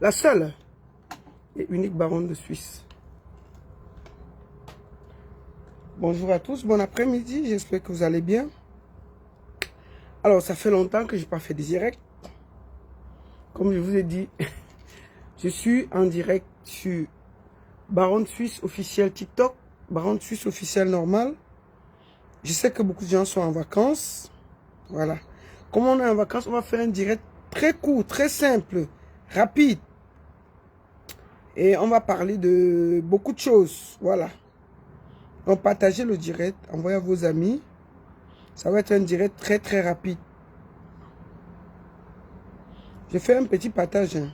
La seule et unique baronne de Suisse. Bonjour à tous, bon après-midi, j'espère que vous allez bien. Alors, ça fait longtemps que je n'ai pas fait des directs. Comme je vous ai dit, je suis en direct sur Baronne Suisse officiel TikTok, Baronne Suisse officiel normal. Je sais que beaucoup de gens sont en vacances. Voilà. Comme on est en vacances, on va faire un direct très court, très simple, rapide. Et on va parler de beaucoup de choses. Voilà. Donc, partagez le direct, envoyez à vos amis. Ça va être un direct très, très rapide. Je fais un petit partage. Hein.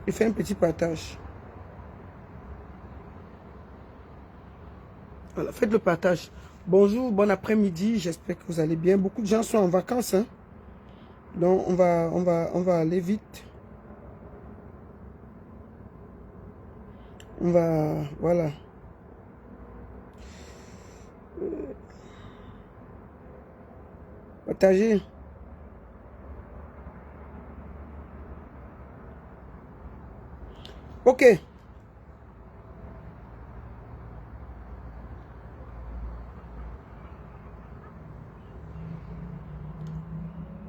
Je fais un petit partage. Voilà, faites le partage. Bonjour, bon après-midi. J'espère que vous allez bien. Beaucoup de gens sont en vacances. Hein. Donc, on va aller vite. On va, voilà. Partager. Ok.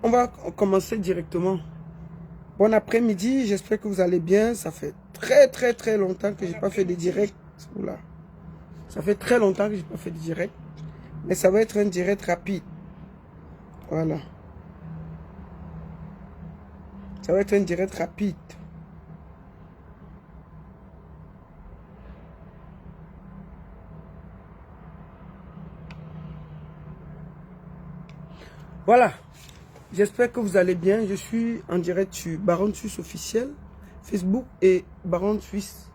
On va commencer directement. Bon après-midi, j'espère que vous allez bien. Ça fait très longtemps que j'ai pas fait de direct. Oula. Ça fait très longtemps que j'ai pas fait de direct. Mais ça va être un direct rapide. Voilà. Ça va être un direct rapide. Voilà. J'espère que vous allez bien. Je suis en direct sur Baronne Suisse officiel, Facebook et Baronne Suisse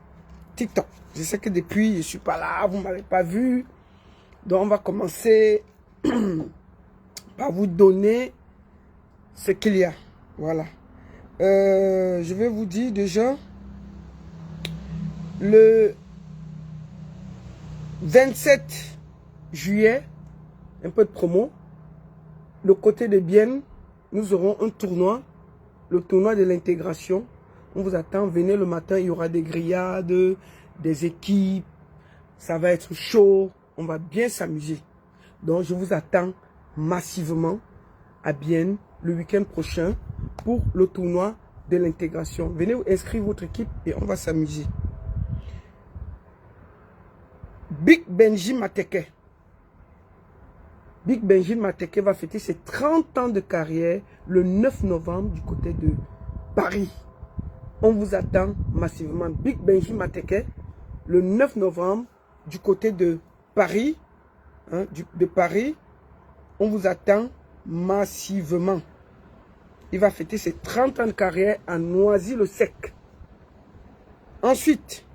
TikTok. Je sais que depuis, je ne suis pas là, vous ne m'avez pas vu. Donc, on va commencer par vous donner ce qu'il y a. Voilà. Je vais vous dire déjà, le 27 juillet, un peu de promo, le côté de Bienne, nous aurons un tournoi, le tournoi de l'intégration. On vous attend, venez le matin, il y aura des grillades, des équipes, ça va être chaud, on va bien s'amuser. Donc je vous attends massivement à Bienne le week-end prochain pour le tournoi de l'intégration. Venez inscrire votre équipe et on va s'amuser. Big Benji Mateke. Big Benji Mateke va fêter ses 30 ans de carrière le 9 novembre du côté de Paris. On vous attend massivement. Big Benji Mateke, le 9 novembre du côté de Paris. Hein, de Paris, on vous attend massivement. Il va fêter ses 30 ans de carrière à Noisy-le-Sec. Ensuite,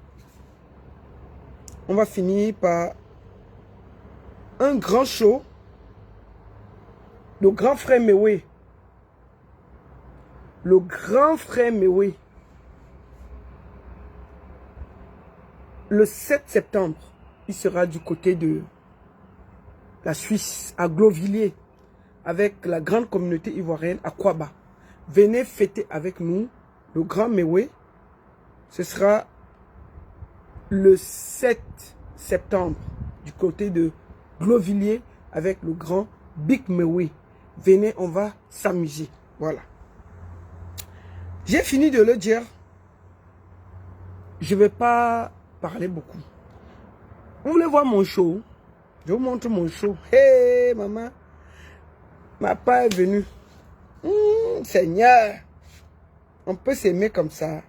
on va finir par un grand show. Le grand frère Mewé. Le grand frère Mewé. Le 7 septembre, il sera du côté de la Suisse, à Glovilliers, avec la grande communauté ivoirienne à Kouaba. Venez fêter avec nous le grand Mewé. Ce sera le 7 septembre, du côté de Glovilliers, avec le grand Big Mewé. Venez, on va s'amuser. Voilà. J'ai fini de le dire. Je ne vais pas parler beaucoup. Vous voulez voir mon show? Je vous montre mon show. Hey, maman. Ma part est venue. Seigneur. On peut s'aimer comme ça.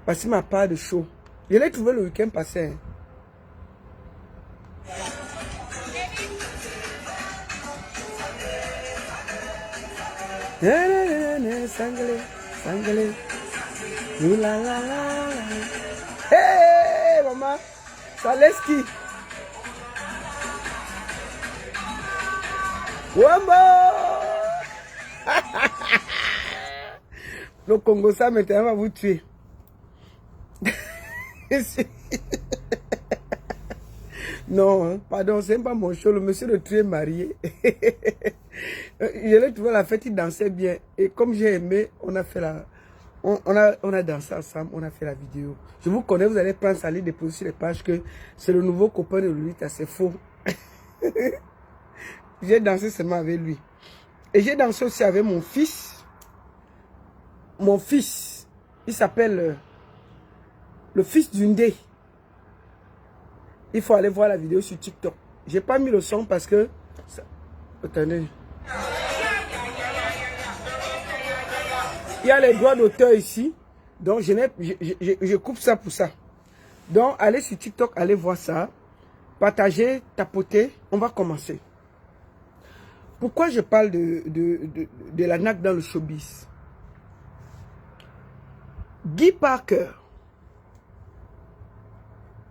Voici ma part de show. Je l'ai trouvé le week-end passé. Hein. Sangalé, sangalé. Hey, maman. Saleski. Wambo. Le Congo, ça maintenant va vous tuer. Non, hein, pardon, c'est pas mon show. Le monsieur de Trier est marié. Je l'ai trouvé à la fête, il dansait bien. Et comme j'ai aimé, on a fait la... On a dansé ensemble, on a fait la vidéo. Je vous connais, vous allez prendre ça, aller déposer sur les pages que c'est le nouveau copain de lui, c'est faux. J'ai dansé seulement avec lui. Et j'ai dansé aussi avec mon fils. Mon fils, il s'appelle le fils d'Undé. Il faut aller voir la vidéo sur TikTok. J'ai pas mis le son parce que... Attendez. Il y a les droits d'auteur ici. Donc, je coupe ça pour ça. Donc, allez sur TikTok, allez voir ça. Partagez, tapotez. On va commencer. Pourquoi je parle de la NAC dans le showbiz? Guy Parker.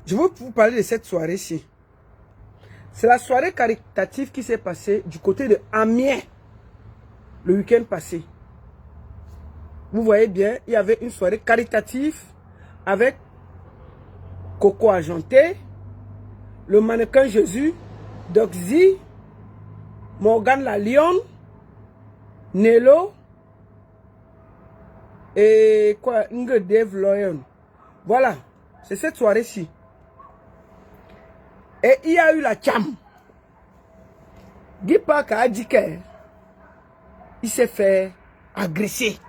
Je veux vous parler de cette soirée-ci. C'est la soirée caritative qui s'est passée du côté de Amiens le week-end passé. Vous voyez bien, il y avait une soirée caritative avec Coco Argenté, le mannequin Jésus, Doxy, Morgan la Lionne, Nello et quoi, Ingrid Dave Loyon. Voilà, c'est cette soirée-ci. Et il y a eu la cham. Guy Parker a dit qu'il s'est fait agresser.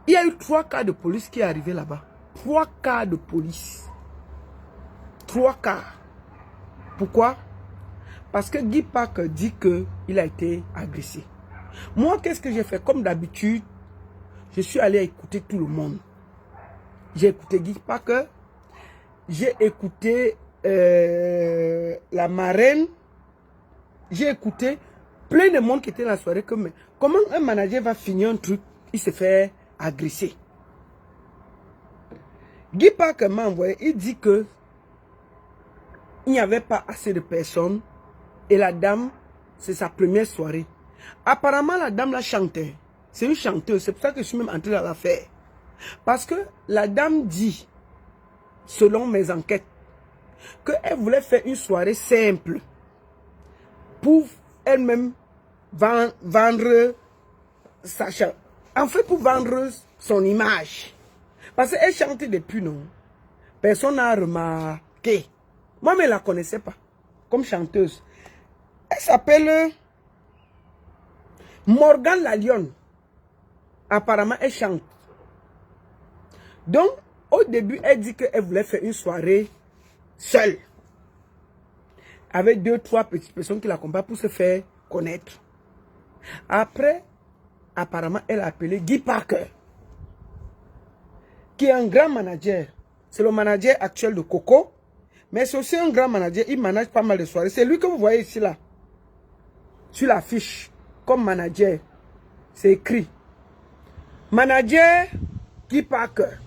Il y a eu 3 cas de police qui est arrivé là-bas. 3 cas de police. 3 cas. Pourquoi? Parce que Guy Parker dit qu'il a été agressé. Moi, qu'est-ce que j'ai fait? Comme d'habitude, je suis allé écouter tout le monde. J'ai écouté Guy Parker. J'ai écouté la marraine. J'ai écouté plein de monde qui était dans la soirée. Comment un manager va finir un truc? Il se fait agresser. Guy Parker m'a envoyé. Il dit que il n'y avait pas assez de personnes. Et la dame, c'est sa première soirée. Apparemment, la dame la chantait. C'est une chanteuse. C'est pour ça que je suis même entré dans l'affaire. Parce que la dame dit, selon mes enquêtes, qu'elle voulait faire une soirée simple pour elle-même vendre sa chanson. En fait, pour vendre son image. Parce qu'elle chantait depuis, non. Personne n'a remarqué. Moi, mais je ne la connaissais pas comme chanteuse. Elle s'appelle Morgan la Lionne. Apparemment, elle chante. Donc, au début, elle dit qu'elle voulait faire une soirée seule. Avec 2, 3 petites personnes qui l'accompagnent pour se faire connaître. Après, apparemment, elle a appelé Guy Parker, qui est un grand manager. C'est le manager actuel de Coco. Mais c'est aussi un grand manager. Il manage pas mal de soirées. C'est lui que vous voyez ici, là. Sur l'affiche, comme manager. C'est écrit. Manager Guy Parker.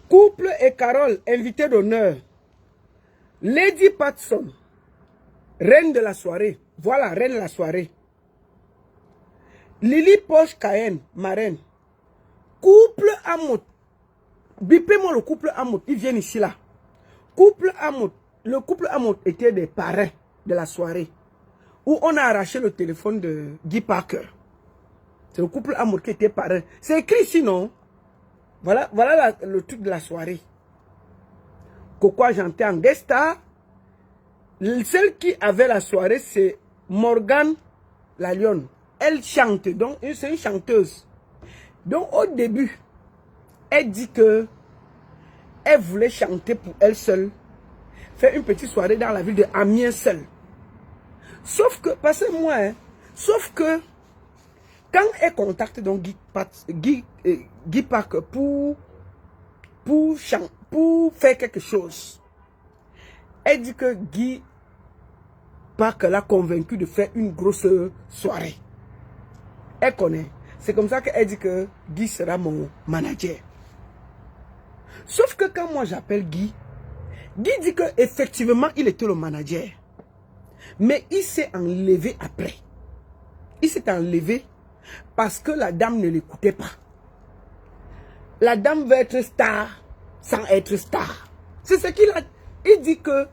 Couple et Carole, invité d'honneur. Lady Patson, reine de la soirée. Voilà, reine de la soirée. Lily Poche Cayenne, marraine. Couple Amout. Bipez-moi le couple Amout. Ils viennent ici là. Couple Amout. Le couple Amout était des parrains de la soirée. Où on a arraché le téléphone de Guy Parker. C'est le couple Amout qui était parrain. C'est écrit ici, non? Voilà le truc de la soirée. Coco Argenté en guest star. Celle qui avait la soirée, c'est Morgan la Lionne. Elle chante, donc c'est une chanteuse. Donc au début, elle dit que elle voulait chanter pour elle seule, faire une petite soirée dans la ville de Amiens seule. Sauf que, passez-moi, hein, sauf que quand elle contacte donc Guy Parker pour faire quelque chose, elle dit que Guy Parker l'a convaincu de faire une grosse soirée. Elle connaît. C'est comme ça qu'elle dit que Guy sera mon manager. Sauf que quand moi j'appelle Guy dit que effectivement il était le manager. Mais il s'est enlevé après. Il s'est enlevé parce que la dame ne l'écoutait pas. La dame veut être star. sans être star. C'est ce qu'il a. Il dit que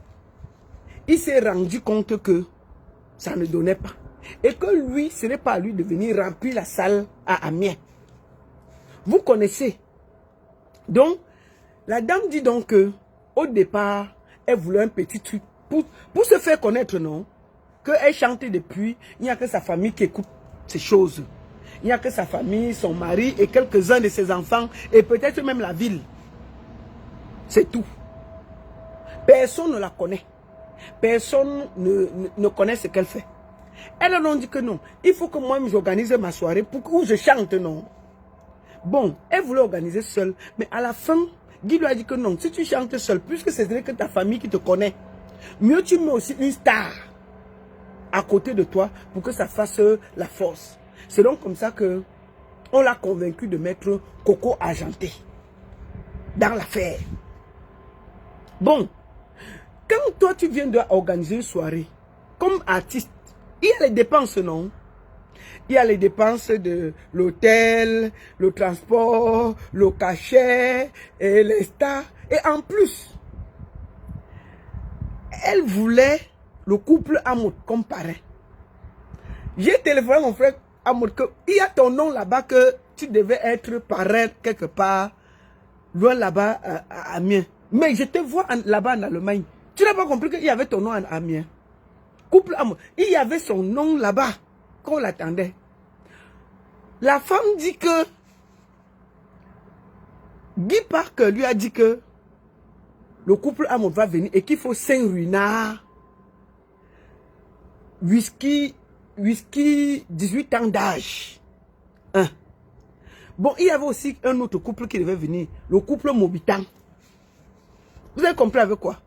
il s'est rendu compte que ça ne donnait pas. Et que lui, ce n'est pas à lui de venir remplir la salle à Amiens. Vous connaissez. Donc, la dame dit donc que au départ, elle voulait un petit truc pour se faire connaître, non? Qu'elle chante depuis, il n'y a que sa famille qui écoute ces choses. Il n'y a que sa famille, son mari et quelques-uns de ses enfants et peut-être même la ville. C'est tout. Personne ne la connaît. Personne ne connaît ce qu'elle fait. Elle a dit que non. Il faut que moi j'organise ma soirée pour que je chante, non. Bon, elle voulait organiser seule. Mais à la fin, Guy lui a dit que non. Si tu chantes seule, puisque ce n'est que ta famille qui te connaît, mieux tu mets aussi une star à côté de toi pour que ça fasse la force. C'est donc comme ça que on l'a convaincu de mettre Coco Argenté dans l'affaire. Bon, quand toi tu viens d'organiser une soirée, comme artiste, il y a les dépenses, non? Il y a les dépenses de l'hôtel, le transport, le cachet, et les stars. Et en plus, elle voulait le couple Amoud comme parrain. J'ai téléphoné à mon frère Amoud qu'il y a ton nom là-bas que tu devais être parrain quelque part, loin là-bas à Amiens. Mais je te vois là-bas en Allemagne. Tu n'as pas compris qu'il y avait ton nom en Amiens. Couple Amoud. Il y avait son nom là-bas qu'on l'attendait. La femme dit que Guy Parker lui a dit que le couple Amoud va venir et qu'il faut 5 ruinards, whisky 18 ans d'âge. Bon, il y avait aussi un autre couple qui devait venir, le couple Mobitan. Vous avez compris avec quoi?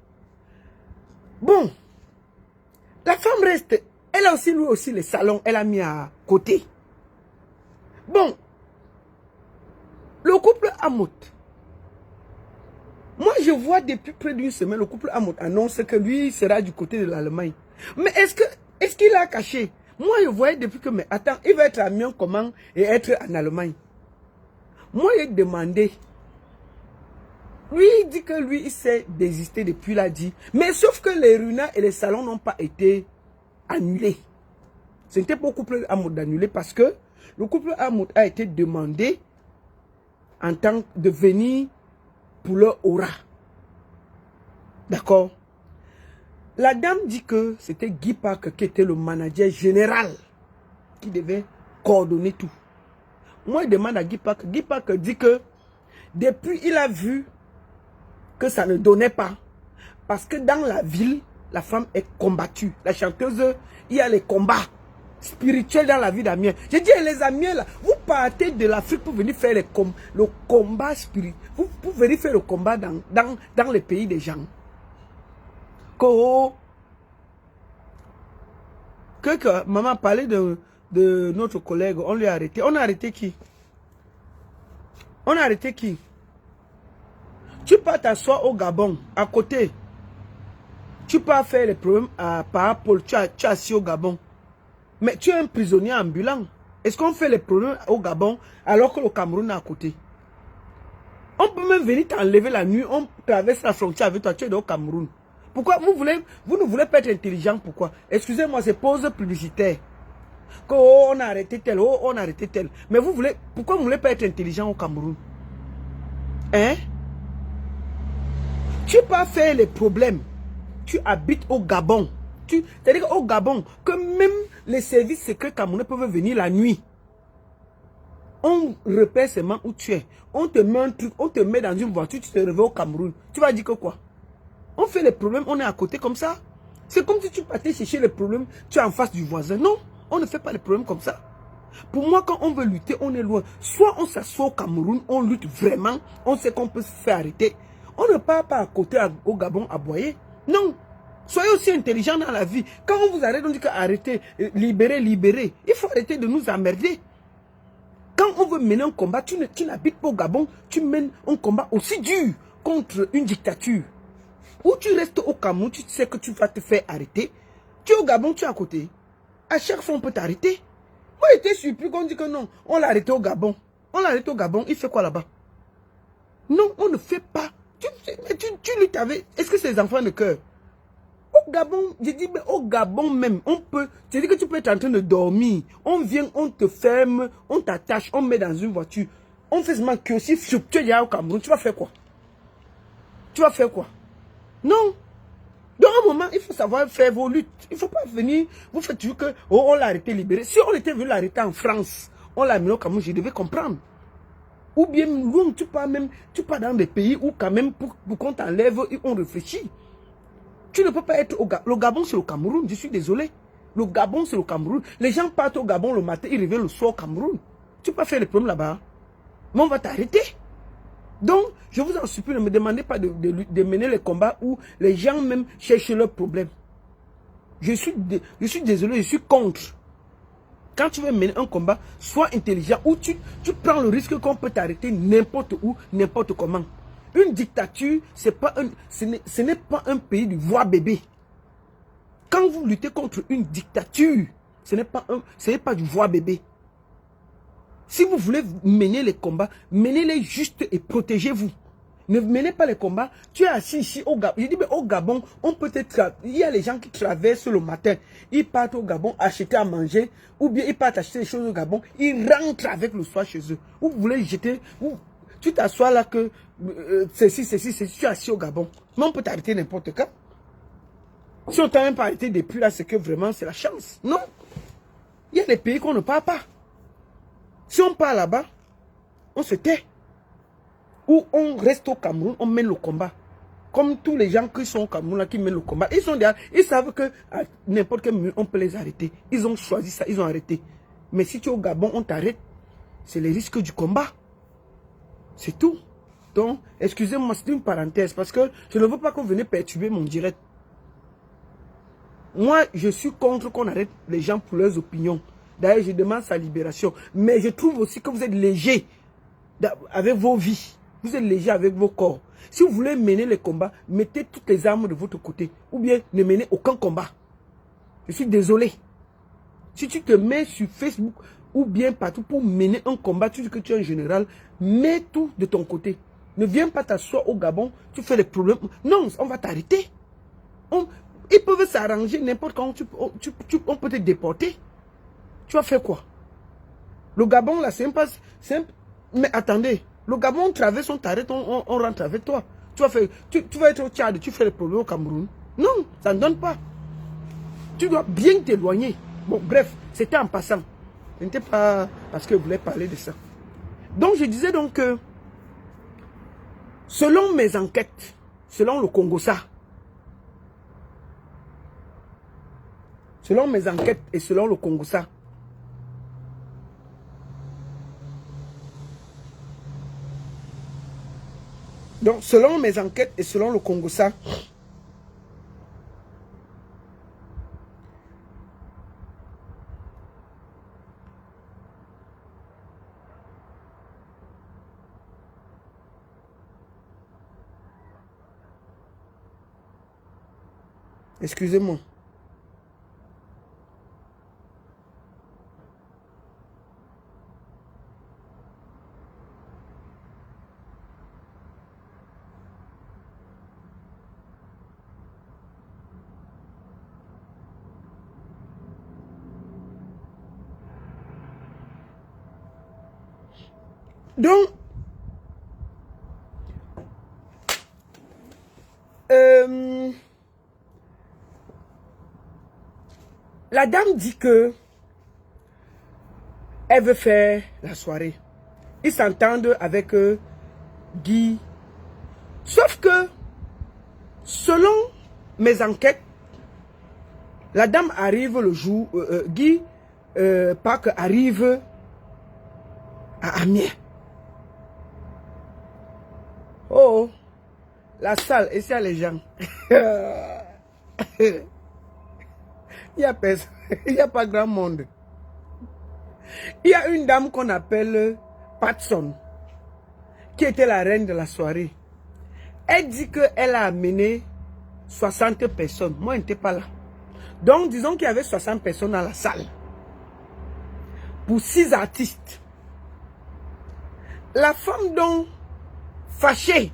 Bon, la femme reste, elle a aussi, lui aussi, les salons, elle a mis à côté. Bon, le couple Amoud. Moi, je vois depuis près d'une semaine, le couple Amoud annonce que lui sera du côté de l'Allemagne. Mais est-ce qu'il a caché? Moi, je voyais depuis que, mais attends, il va être à Amiens comment et être en Allemagne. Moi, j'ai demandé. Lui, il dit que lui, il s'est désisté depuis, il a dit. Mais sauf que les runas et les salons n'ont pas été annulés. Ce n'était pas au couple Amoud d'annuler parce que le couple Amoud a été demandé en tant de venir pour leur aura. D'accord? La dame dit que c'était Guy Parker qui était le manager général qui devait coordonner tout. Moi, je demande à Guy Parker. Guy Parker dit que depuis, il a vu que ça ne donnait pas. Parce que dans la ville, la femme est combattue. La chanteuse, il y a les combats spirituels dans la vie d'Amiens. J'ai dit, les Amiens, là, vous partez de l'Afrique pour venir faire le combat spirituel. Vous venir faire le combat dans les pays des gens. Que maman parlait de notre collègue, on lui a arrêté. On a arrêté qui? On a arrêté qui? Tu peux t'asseoir au Gabon, à côté. Tu peux faire les problèmes par rapport, tu es assis au Gabon. Mais tu es un prisonnier ambulant. Est-ce qu'on fait les problèmes au Gabon alors que le Cameroun est à côté? On peut même venir t'enlever la nuit, on traverse la frontière avec toi, tu es au Cameroun. Pourquoi vous ne voulez pas être intelligent? Pourquoi? Excusez-moi, c'est pause publicitaire. Que, oh, on a arrêté tel, oh, on a arrêté tel. Mais pourquoi vous ne voulez pas être intelligent au Cameroun? Hein? Tu peux faire les problèmes. Tu habites au Gabon. C'est-à-dire qu'au Gabon, que même les services secrets camerounais peuvent venir la nuit. On repère seulement où tu es. On te met un truc, on te met dans une voiture, tu te réveilles au Cameroun. Tu vas dire que quoi? On fait les problèmes, on est à côté comme ça. C'est comme si tu partais chercher les problèmes, tu es en face du voisin. Non, on ne fait pas les problèmes comme ça. Pour moi, quand on veut lutter, on est loin. Soit on s'assoit au Cameroun, on lutte vraiment, on sait qu'on peut se faire arrêter. On ne part pas à côté au Gabon à boyer. Non. Soyez aussi intelligents dans la vie. Quand on vous arrête, on dit qu'arrêtez, libérez, libérez. Il faut arrêter de nous emmerder. Quand on veut mener un combat, tu n'habites pas au Gabon, tu mènes un combat aussi dur contre une dictature. Ou tu restes au Cameroun, tu sais que tu vas te faire arrêter. Tu es au Gabon, tu es à côté. À chaque fois, on peut t'arrêter. Moi, j'étais surpris qu'on dit que non, on l'a arrêté au Gabon. On l'a arrêté au Gabon, il fait quoi là-bas? Non, on ne fait pas Tu lui t'avais... Est-ce que c'est les enfants de cœur? Au Gabon, j'ai dit, mais au Gabon même, on peut... Tu dis que tu peux être en train de dormir. On vient, on te ferme, on t'attache, on met dans une voiture. On fait seulement que si tu es déjà au Cameroun, tu vas faire quoi? Tu vas faire quoi? Non. Dans un moment, il faut savoir faire vos luttes. Il ne faut pas venir, vous faites toujours que, oh, on l'a arrêté libéré. Si on était venu l'arrêter en France, on l'a mis au Cameroun, je devais comprendre. Ou bien, tu pars dans des pays où quand même, pour qu'on t'enlève, on réfléchit. Tu ne peux pas être au Gabon. Le Gabon, c'est le Cameroun, je suis désolé. Le Gabon, c'est le Cameroun. Les gens partent au Gabon le matin, ils reviennent le soir au Cameroun. Tu peux pas faire les problèmes là-bas. Mais on va t'arrêter. Donc, je vous en supplie, ne me demandez pas de mener les combats où les gens même cherchent leurs problèmes. Je suis désolé, je suis contre. Quand tu veux mener un combat, sois intelligent ou tu prends le risque qu'on peut t'arrêter n'importe où, n'importe comment. Une dictature, ce n'est pas un pays du voir bébé. Quand vous luttez contre une dictature, ce n'est pas du voir bébé. Si vous voulez mener les combats, menez-les juste et protégez-vous. Ne menez pas les combats. Tu es assis ici au Gabon. Je dis, mais au Gabon, il y a les gens qui traversent le matin. Ils partent au Gabon acheter à manger. Ou bien ils partent acheter des choses au Gabon. Ils rentrent avec le soir chez eux. Ou vous voulez jeter. Tu t'assois là que ceci. Tu es assis au Gabon. Mais on peut t'arrêter n'importe quand. Si on t'a même pas arrêté depuis là, c'est que vraiment c'est la chance. Non. Il y a des pays qu'on ne parle pas. Si on part là-bas, on se tait. Ou on reste au Cameroun, on mène le combat. Comme tous les gens qui sont au Cameroun, là, qui mènent le combat. Ils savent que à n'importe quel moment, on peut les arrêter. Ils ont choisi ça, ils ont arrêté. Mais si tu es au Gabon, on t'arrête. C'est les risques du combat. C'est tout. Donc, excusez-moi, c'est une parenthèse. Parce que je ne veux pas qu'on vienne perturber mon direct. Moi, je suis contre qu'on arrête les gens pour leurs opinions. D'ailleurs, je demande sa libération. Mais je trouve aussi que vous êtes léger avec vos vies. Vous êtes léger avec vos corps. Si vous voulez mener les combats, mettez toutes les armes de votre côté. Ou bien ne menez aucun combat. Je suis désolé. Si tu te mets sur Facebook ou bien partout pour mener un combat, tu dis que tu es un général, mets tout de ton côté. Ne viens pas t'asseoir au Gabon, tu fais les problèmes. Non, on va t'arrêter. Ils peuvent s'arranger n'importe quand. On peut te déporter. Tu vas faire quoi? Le Gabon, là, c'est pas simple. Mais attendez, le Gabon, on traverse, on t'arrête, on rentre avec toi. Tu vas être au Tchad, tu fais les problèmes au Cameroun. Non, ça ne donne pas. Tu dois bien t'éloigner. Bon, bref, c'était en passant. Ce n'était pas parce que je voulais parler de ça. Donc, je disais donc que, selon mes enquêtes, selon le Congossa, selon mes enquêtes et selon le Congossa, donc, selon mes enquêtes et selon le Congossa, excusez-moi. Donc, la dame dit que elle veut faire la soirée. Ils s'entendent avec Guy. Sauf que, selon mes enquêtes, la dame arrive le jour, Guy Park arrive à Amiens. Oh, la salle, et c'est les gens. Il n'y a personne, il n'y a pas grand monde. Il y a une dame qu'on appelle Patson, qui était la reine de la soirée. Elle dit qu'elle a amené 60 personnes. Moi, je n'étais pas là. Donc, disons qu'il y avait 60 personnes dans la salle. Pour 6 artistes. La femme donc, fâchée,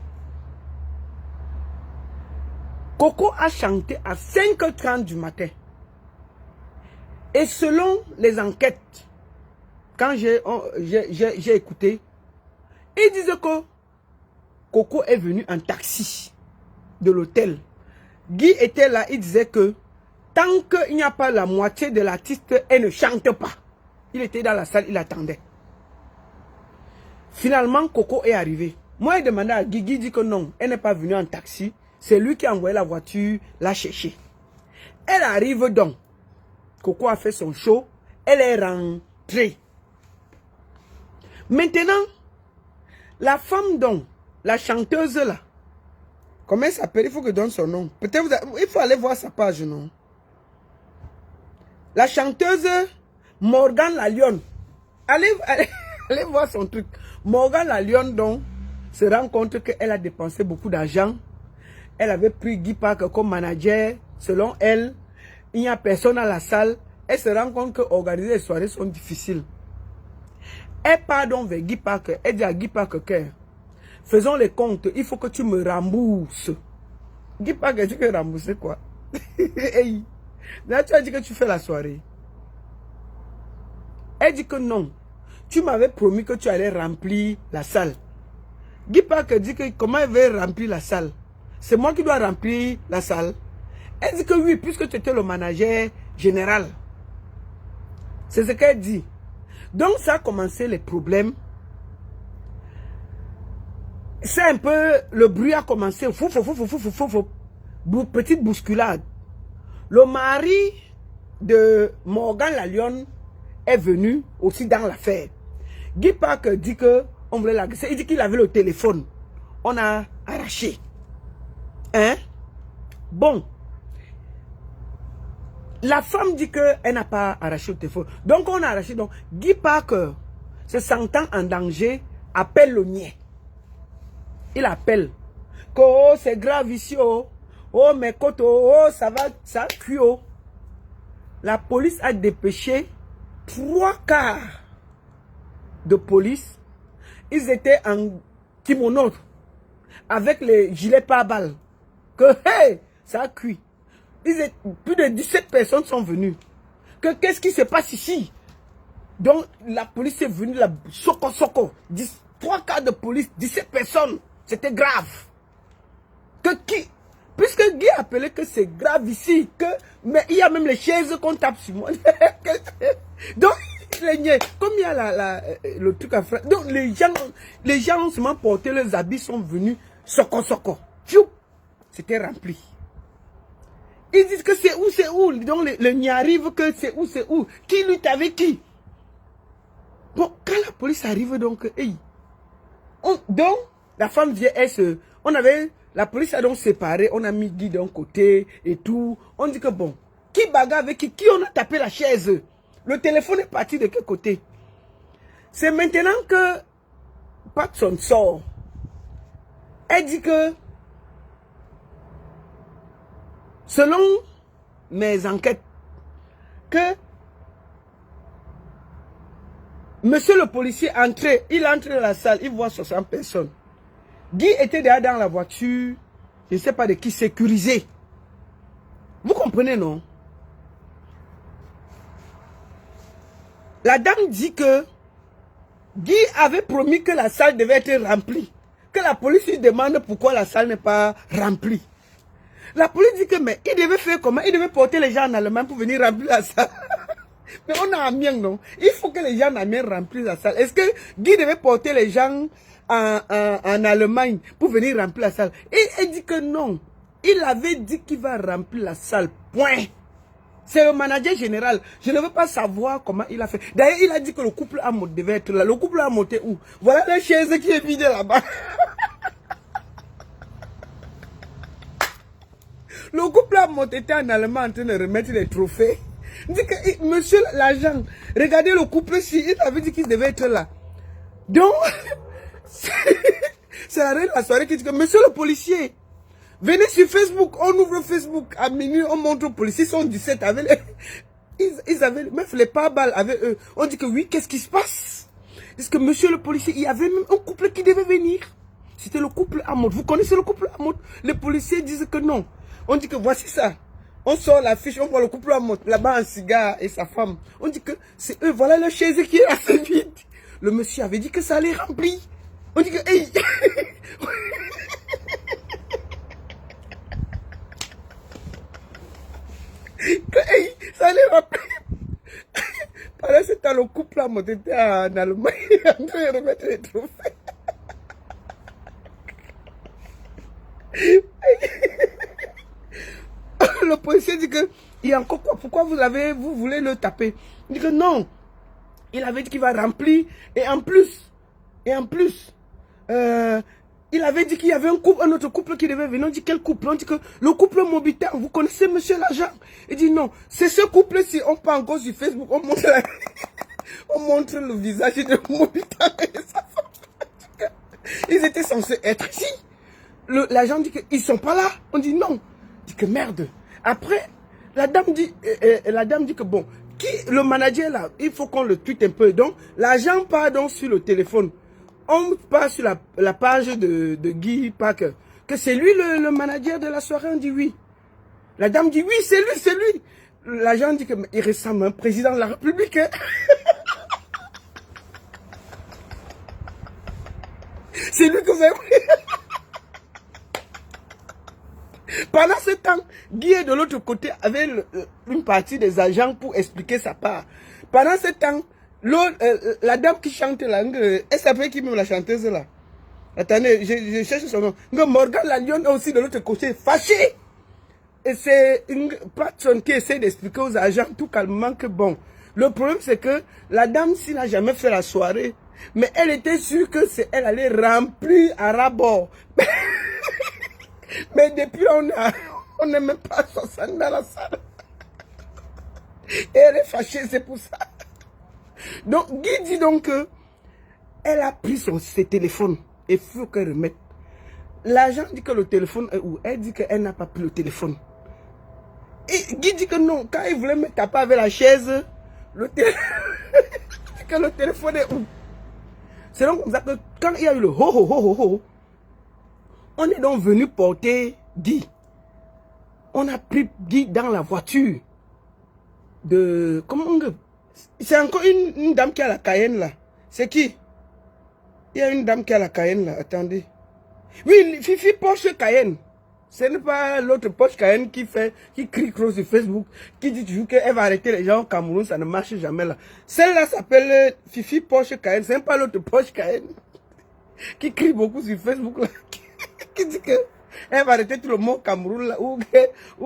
Coco a chanté à 5h30 du matin. Et selon les enquêtes, quand j'ai écouté, ils disaient que Coco est venu en taxi de l'hôtel. Guy était là, il disait que tant qu'il n'y a pas la moitié de l'artiste, elle ne chante pas. Il était dans la salle, il attendait. Finalement, Coco est arrivé. Moi, j'ai demandé à Guy, Guy dit que non, elle n'est pas venue en taxi. C'est lui qui a envoyé la voiture la chercher. Elle arrive donc. Coco a fait son show. Elle est rentrée. Maintenant, la femme donc, la chanteuse là, comment elle s'appelle? Il faut que je donne son nom. Peut-être il faut aller voir sa page, non? La chanteuse Morgane la Lionne. Allez voir son truc. Morgane la Lionne donc se rend compte qu'elle a dépensé beaucoup d'argent. Elle avait pris Guy Park comme manager. Selon elle, il n'y a personne à la salle. Elle se rend compte que organiser les soirées sont difficiles. Elle part donc vers Guy Park. Elle dit à Guy Park que faisons les comptes. Il faut que tu me rembourses. Guy Park dit que rembourser quoi? Hey. Là, tu as dit que tu fais la soirée. Elle dit que non. Tu m'avais promis que tu allais remplir la salle. Guy Park dit que comment elle veut remplir la salle? C'est moi qui dois remplir la salle. Elle dit que oui, puisque tu étais le manager général. C'est ce qu'elle dit. Donc ça a commencé les problèmes. C'est un peu, le bruit a commencé. Petite bousculade. Le mari de Morgane la Lionne est venu aussi dans l'affaire. Guy Park dit que on voulait l'agresser. Il dit qu'il avait le téléphone. On a arraché. Hein? Bon. La femme dit qu'elle n'a pas arraché le téléphone. Donc on a arraché. Donc Guy Park, se sentant en danger, appelle le mien. Il appelle. Que oh, c'est grave ici. Oh, oh mes côtes. Oh, ça va, ça cuit. Oh. La police a dépêché 3/4 de police. Ils étaient en kimono avec les gilets pare-balles. Que hey, ça a cuit. Plus de 17 personnes sont venues. Que qu'est-ce qui se passe ici? Donc la police est venue, la soko. 3/4 de police, 17 personnes. C'était grave. Que qui? Puisque Guy a appelé que c'est grave ici, mais il y a même les chaises qu'on tape sur moi. Donc, comme il y a le truc à faire, donc les gens ont seulement porté leurs habits, sont venus, soko. C'était rempli. Ils disent que c'est où, donc le n'y arrive que c'est où. Qui lutte avec qui? Bon, quand la police arrive, donc, hey, donc, la femme vient, la police a donc séparé, on a mis Guy d'un côté et tout. On dit que bon, qui bagarre avec qui on a tapé la chaise? Le téléphone est parti de quel côté? C'est maintenant que Patson sort. Elle dit que, selon mes enquêtes, que monsieur le policier il entre dans la salle, il voit 60 personnes. Guy était déjà dans la voiture, je ne sais pas de qui, sécurisé. Vous comprenez, non? La dame dit que Guy avait promis que la salle devait être remplie. Que la police lui demande pourquoi la salle n'est pas remplie. La police dit que, mais il devait faire comment? Il devait porter les gens en Allemagne pour venir remplir la salle. Mais on a Amiens, non? Il faut que les gens en Amiens remplissent la salle. Est-ce que Guy devait porter les gens en Allemagne pour venir remplir la salle? Et elle dit que non. Il avait dit qu'il va remplir la salle. Point. C'est le manager général. Je ne veux pas savoir comment il a fait. D'ailleurs, il a dit que le couple à monter devait être là. Le couple a monté où? Voilà la chaise qui est vide là-bas. Le couple à monter était en Allemagne en train de remettre les trophées. Il dit que, monsieur l'agent, regardez le couple si il avait dit qu'il devait être là. Donc, c'est la reine de la soirée qui dit que, monsieur le policier, venez sur Facebook, on ouvre Facebook, à minuit, on montre aux policiers, ils sont 17 avec ils avaient, même les pare-balles avec eux. On dit que oui, qu'est-ce qui se passe? Parce que monsieur le policier, il y avait même un couple qui devait venir. C'était le couple Amod. Vous connaissez le couple Amod? Les policiers disent que non. On dit que voici ça. On sort la fiche, on voit le couple là-bas, un cigare et sa femme. On dit que c'est eux, voilà le chaise qui est assez vide. Le monsieur avait dit que ça allait remplir. On dit que, hey. Que, hey, ça allait remplir. Pendant ce temps, le couple là, était en Allemagne, en train de remettre les trophées. Le policier dit que, il y a encore quoi? Pourquoi vous voulez le taper? Il dit que non. Il avait dit qu'il va remplir. Et en plus, il avait dit qu'il y avait un autre couple qui devait venir. On dit quel couple? On dit que le couple Mobita, vous connaissez monsieur l'agent? Il dit non, c'est ce couple-ci. On part encore sur Facebook, on montre, on montre le visage de Mobita et sa femme. Ils étaient censés être ici. L'agent dit qu'ils ne sont pas là. On dit non. Il dit que merde. Après, la dame dit que bon, le manager là, il faut qu'on le tweete un peu. Donc, l'agent part donc sur le téléphone. On part sur la page de Guy Parker. Que c'est lui le manager de la soirée. On dit oui. La dame dit oui, c'est lui, c'est lui. L'agent dit qu'il ressemble à un président de la République. Hein? C'est lui que vous avez... Pendant ce temps, Guy est de l'autre côté avec une partie des agents pour expliquer sa part. Pendant ce temps, la dame qui chante là, elle s'appelle qui même la chanteuse là? Attendez, je cherche son nom. Morgan la lionne est aussi de l'autre côté, fâchée. Et c'est une personne qui essaie d'expliquer aux agents tout calmement que bon, le problème c'est que la dame s'il n'a jamais fait la soirée, mais elle était sûre que c'est elle allait remplir à rabord. Mais depuis on n'est même pas 60 dans la salle. Et elle est fâchée, c'est pour ça. Donc Guy dit donc que elle a pris ses téléphones et il faut qu'elle remette. L'agent dit que le téléphone est où? Elle dit qu'elle n'a pas pris le téléphone. Et Guy dit que non, quand il voulait me taper avec la chaise, que le téléphone est où? C'est donc comme ça que quand il y a eu le ho ho ho ho ho, on est donc venu porter Guy. On a pris Guy dans la voiture de... Comment on... C'est encore une dame qui a la Cayenne là. C'est qui? Il y a une dame qui a la Cayenne là. Attendez. Oui, Fifi Porsche Cayenne. Ce n'est pas l'autre Porsche Cayenne qui crie gros sur Facebook, qui dit toujours qu'elle va arrêter les gens au Cameroun, ça ne marche jamais là. Celle-là s'appelle Fifi Porsche Cayenne. Ce n'est pas l'autre Porsche Cayenne qui crie beaucoup sur Facebook là. Qui dit que elle va arrêter tout le monde au Cameroun là, ou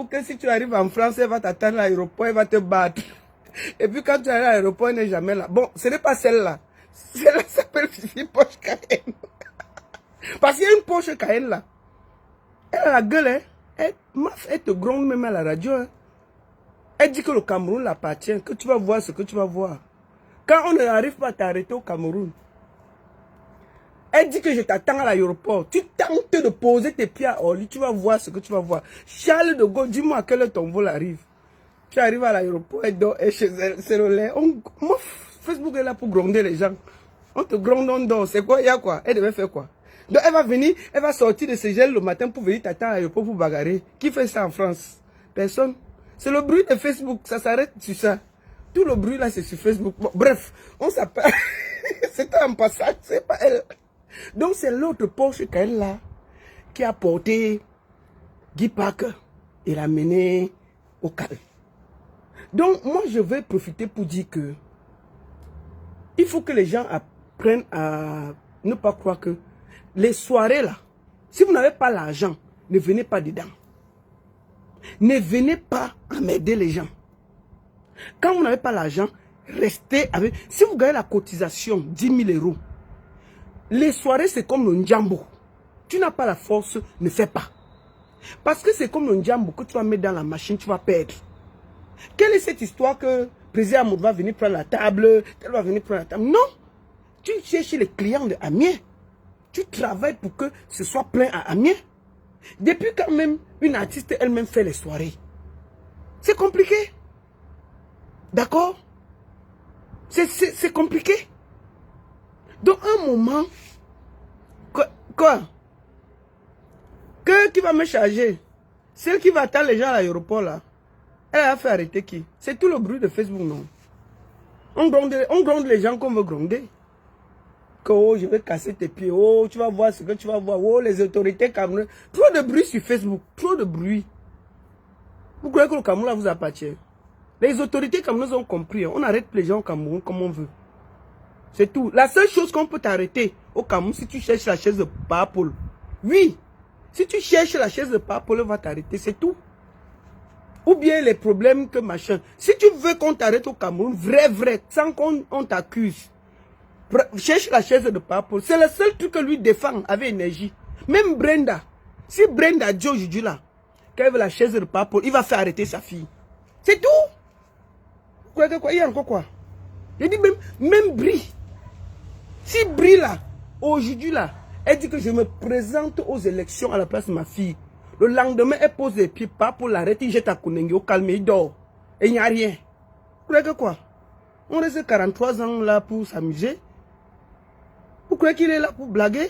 que si tu arrives en France, elle va t'attendre à l'aéroport, elle va te battre. Et puis quand tu arrives à l'aéroport, elle n'est jamais là. Bon, ce n'est pas celle-là. Celle-là s'appelle Fifi Porsche Cayenne. Parce qu'il y a une Porsche Cayenne là. Elle a la gueule, hein. Elle te gronde même à la radio. Hein. Elle dit que le Cameroun l'appartient, que tu vas voir ce que tu vas voir. Quand on n'arrive pas à t'arrêter au Cameroun, elle dit que je t'attends à l'aéroport. Tu tentes de poser tes pieds à Orly, tu vas voir ce que tu vas voir. Charles de Gaulle, dis-moi à quelle heure ton vol arrive. Tu arrives à l'aéroport, elle dort, elle chez elle, c'est le lait. Facebook est là pour gronder les gens. On te gronde, on dort. C'est quoi, il y a quoi? Elle devait faire quoi? Donc elle va venir, elle va sortir de ses gels le matin pour venir t'attendre à l'aéroport pour bagarrer. Qui fait ça en France? Personne. C'est le bruit de Facebook, ça s'arrête sur ça. Tout le bruit là, c'est sur Facebook. Bon, bref, on s'appelle. C'était un passage, c'est pas elle. Donc c'est l'autre Porsche qu'elle là qui a porté Guy Parker et l'a mené au calme. Donc moi je vais profiter pour dire que il faut que les gens apprennent à ne pas croire que les soirées là, si vous n'avez pas l'argent, ne venez pas dedans. Ne venez pas emmerder les gens. Quand vous n'avez pas l'argent, restez avec... Si vous gagnez la cotisation, 10 000 €, les soirées, c'est comme le njambo. Tu n'as pas la force, ne fais pas. Parce que c'est comme le njambo que tu vas mettre dans la machine, tu vas perdre. Quelle est cette histoire que le président Amour va venir prendre la table, elle va venir prendre la table? Non. Tu cherches les clients de Amiens. Tu travailles pour que ce soit plein à Amiens. Depuis quand même, une artiste elle-même fait les soirées. C'est compliqué. D'accord? C'est compliqué. Donc, un moment, quoi? Qui va me charger? Celle qui va attendre les gens à l'aéroport, là, elle a fait arrêter qui? C'est tout le bruit de Facebook, non? On gronde les gens qu'on veut gronder. Que oh, je vais casser tes pieds. Oh, tu vas voir ce que tu vas voir. Oh, les autorités camerounaises. Trop de bruit sur Facebook. Trop de bruit. Vous croyez que le Cameroun là vous appartient? Les autorités camerounaises ont compris. On arrête les gens au Cameroun comme on veut. C'est tout. La seule chose qu'on peut t'arrêter au Cameroun, si tu cherches la chaise de Paapol. Oui. Si tu cherches la chaise de Paapol, on va t'arrêter. C'est tout. Ou bien les problèmes que machin. Si tu veux qu'on t'arrête au Cameroun, vrai, sans qu'on t'accuse. Cherche la chaise de Paapol. C'est le seul truc que lui défend avec énergie. Même Brenda. Si Brenda dit aujourd'hui là, qu'elle veut la chaise de Paapol, il va faire arrêter sa fille. C'est tout. Quoi, il y a encore quoi? Je dis même Brie. Si Brie là, aujourd'hui là, elle dit que je me présente aux élections à la place de ma fille. Le lendemain, elle pose les pieds, Paapol l'arrête, il jette à Konengi au calme, il dort. Et il n'y a rien. Vous croyez que quoi? On reste 43 ans là pour s'amuser. Vous croyez qu'il est là pour blaguer?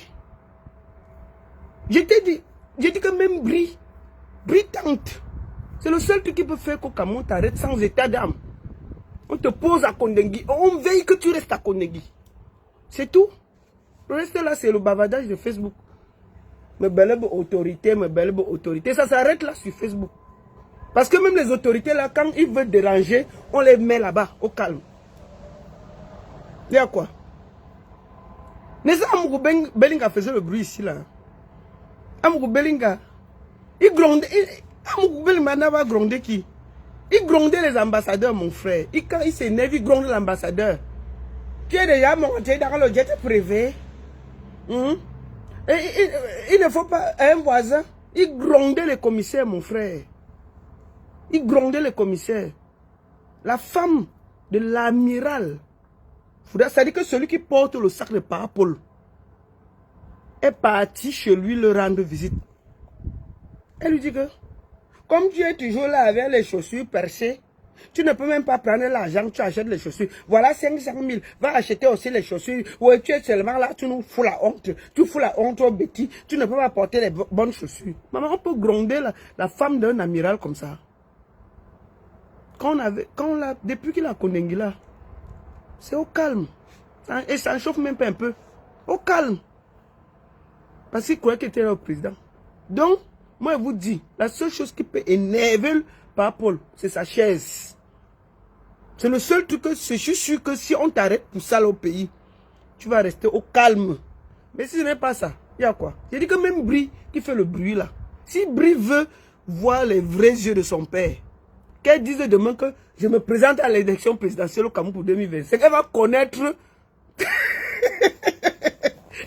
Je t'ai dit que même Brie tente. C'est le seul truc qui peut faire qu'au Cameroun t'arrête sans état d'âme. On te pose à Kondengi, on veille que tu restes à Kondengi. C'est tout. Le reste là, c'est le bavardage de Facebook. Me belle autorité, ça s'arrête là sur Facebook. Parce que même les autorités là, quand ils veulent déranger, on les met là-bas, au calme. Il y a quoi? N'est-ce pas Amourou Belinga faisait le bruit ici là? Amourou Belinga, il gronde. Amourou Belinga n'a grondé qui? Il grondait les ambassadeurs, mon frère. Quand il s'énerve, il gronde l'ambassadeur. Tu es déjà monté dans le jet privé. Il ne faut pas un voisin. Il grondait les commissaires, mon frère. Il grondait les commissaires. La femme de l'amiral. Ça dit que celui qui porte le sac de Paapol est parti chez lui le rendre visite. Elle lui dit que, comme tu es toujours là avec les chaussures percées, tu ne peux même pas prendre l'argent, tu achètes les chaussures. Voilà 500 000, va acheter aussi les chaussures. Ouais, tu es seulement là, tu nous fous la honte. Tu fous la honte aux bêtis, tu ne peux pas porter les bonnes chaussures. Maman, on peut gronder la femme d'un amiral comme ça. Depuis qu'il a Kondengi là, c'est au calme. Et ça ne chauffe même pas un peu. Au calme. Parce qu'il croyait qu'il était là au président. Donc, moi je vous dis, la seule chose qui peut énerver Paapol, c'est sa chaise. C'est le seul truc que je suis sûr que si on t'arrête pour ça là au pays, tu vas rester au calme. Mais si ce n'est pas ça, il y a quoi? J'ai dit que même Brie qui fait le bruit là, si Brie veut voir les vrais yeux de son père, qu'elle dise demain que je me présente à l'élection présidentielle au Cameroun pour 2025, elle va connaître,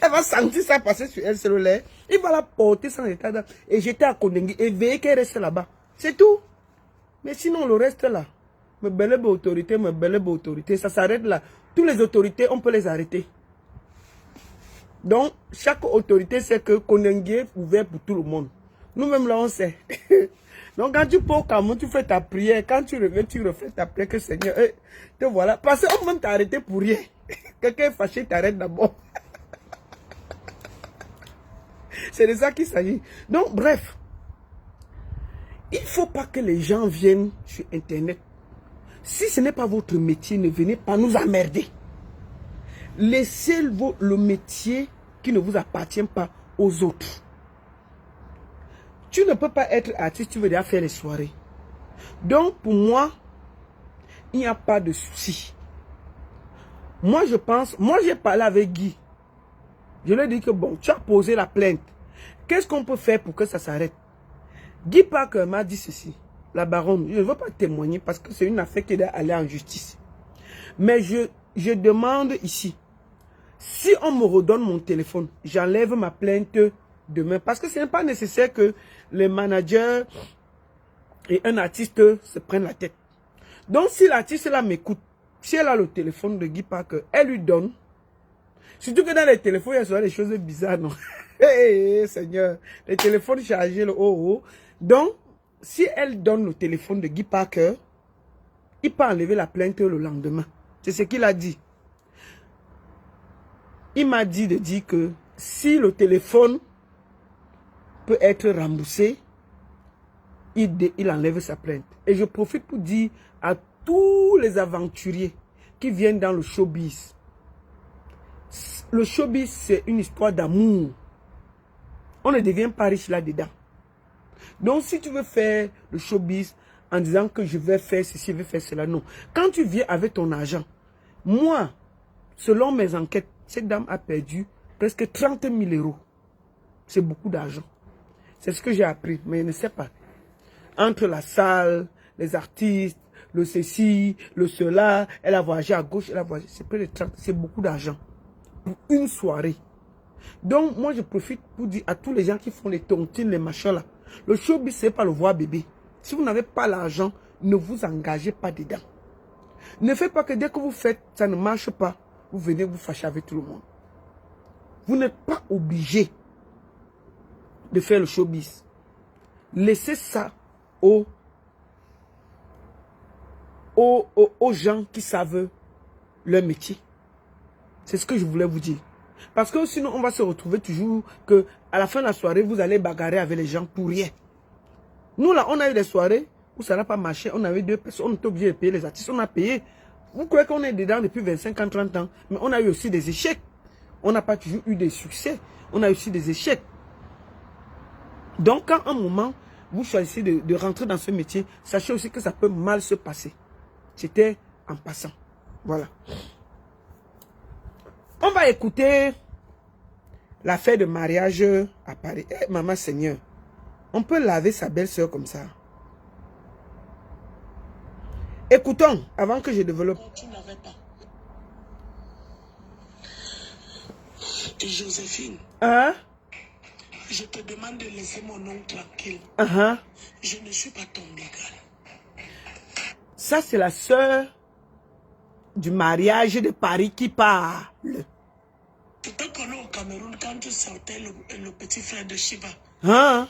elle va sentir ça passer sur elle cellulaire, il va la porter sans état d'âme et jeter à Kondengi et veiller qu'elle reste là-bas. C'est tout. Mais sinon le reste là, me belle autorité, ça s'arrête là. Toutes les autorités, on peut les arrêter. Donc, chaque autorité sait que Kondengi est ouvert pour tout le monde. Nous-mêmes là, on sait. Donc, quand tu pars au Cameroun, tu fais ta prière. Quand tu reviens, tu refais ta prière que Seigneur, te voilà. Parce qu'on peut t'arrêter pour rien. Quelqu'un est fâché, t'arrête d'abord. C'est de ça qu'il s'agit. Donc, bref. Il ne faut pas que les gens viennent sur Internet. Si ce n'est pas votre métier, ne venez pas nous emmerder. Laissez le métier qui ne vous appartient pas aux autres. Tu ne peux pas être artiste, tu veux déjà faire les soirées. Donc, pour moi, il n'y a pas de souci. Moi, je pense, moi j'ai parlé avec Guy. Je lui ai dit que bon, tu as posé la plainte. Qu'est-ce qu'on peut faire pour que ça s'arrête? Guy Parker m'a dit ceci. La baronne, je ne veux pas témoigner parce que c'est une affaire qui doit aller en justice. Mais je demande ici, si on me redonne mon téléphone, j'enlève ma plainte demain. Parce que ce n'est pas nécessaire que les managers et un artiste se prennent la tête. Donc si l'artiste là m'écoute, si elle a le téléphone de Guy Parker, elle lui donne. Surtout que dans les téléphones, il y a souvent des choses bizarres, non? Hey, Seigneur, les téléphones chargés, le haut. Donc, si elle donne le téléphone de Guy Parker, il peut enlever la plainte le lendemain. C'est ce qu'il a dit. Il m'a dit de dire que si le téléphone peut être remboursé, il enlève sa plainte. Et je profite pour dire à tous les aventuriers qui viennent dans le showbiz. Le showbiz, c'est une histoire d'amour. On ne devient pas riche là-dedans. Donc, si tu veux faire le showbiz en disant que je vais faire ceci, je vais faire cela, non. Quand tu viens avec ton argent, moi, selon mes enquêtes, cette dame a perdu presque 30 000 euros. C'est beaucoup d'argent. C'est ce que j'ai appris, mais je ne sais pas. Entre la salle, les artistes, le ceci, le cela, elle a voyagé à gauche, elle a voyagé. C'est près de 30, c'est beaucoup d'argent. Pour une soirée. Donc, moi, je profite pour dire à tous les gens qui font les tontines, les machins là, le showbiz, c'est pas le voir bébé. Si vous n'avez pas l'argent, ne vous engagez pas dedans. Ne faites pas que dès que vous faites, ça ne marche pas, vous venez vous fâcher avec tout le monde. Vous n'êtes pas obligé de faire le showbiz. Laissez ça aux gens qui savent leur métier. C'est ce que je voulais vous dire. Parce que sinon, on va se retrouver toujours que à la fin de la soirée, vous allez bagarrer avec les gens pour rien. Nous, là, on a eu des soirées où ça n'a pas marché. On avait 2 personnes, on était obligé de payer les artistes. On a payé. Vous croyez qu'on est dedans depuis 25 ans, 30 ans. Mais on a eu aussi des échecs. On n'a pas toujours eu des succès. On a eu aussi des échecs. Donc, quand à un moment, vous choisissez de rentrer dans ce métier, sachez aussi que ça peut mal se passer. C'était en passant. Voilà. On va écouter l'affaire de mariage à Paris. Eh, maman Seigneur, on peut laver sa belle-sœur comme ça. Écoutons, avant que je développe. Tu n'avais pas. Et Joséphine, Hein? je te demande de laisser mon nom tranquille. Je ne suis pas ton égal. Ça, c'est la sœur du mariage de Paris qui parle. Tu te connais au Cameroun quand tu sortais le petit frère de Shiva. Hein?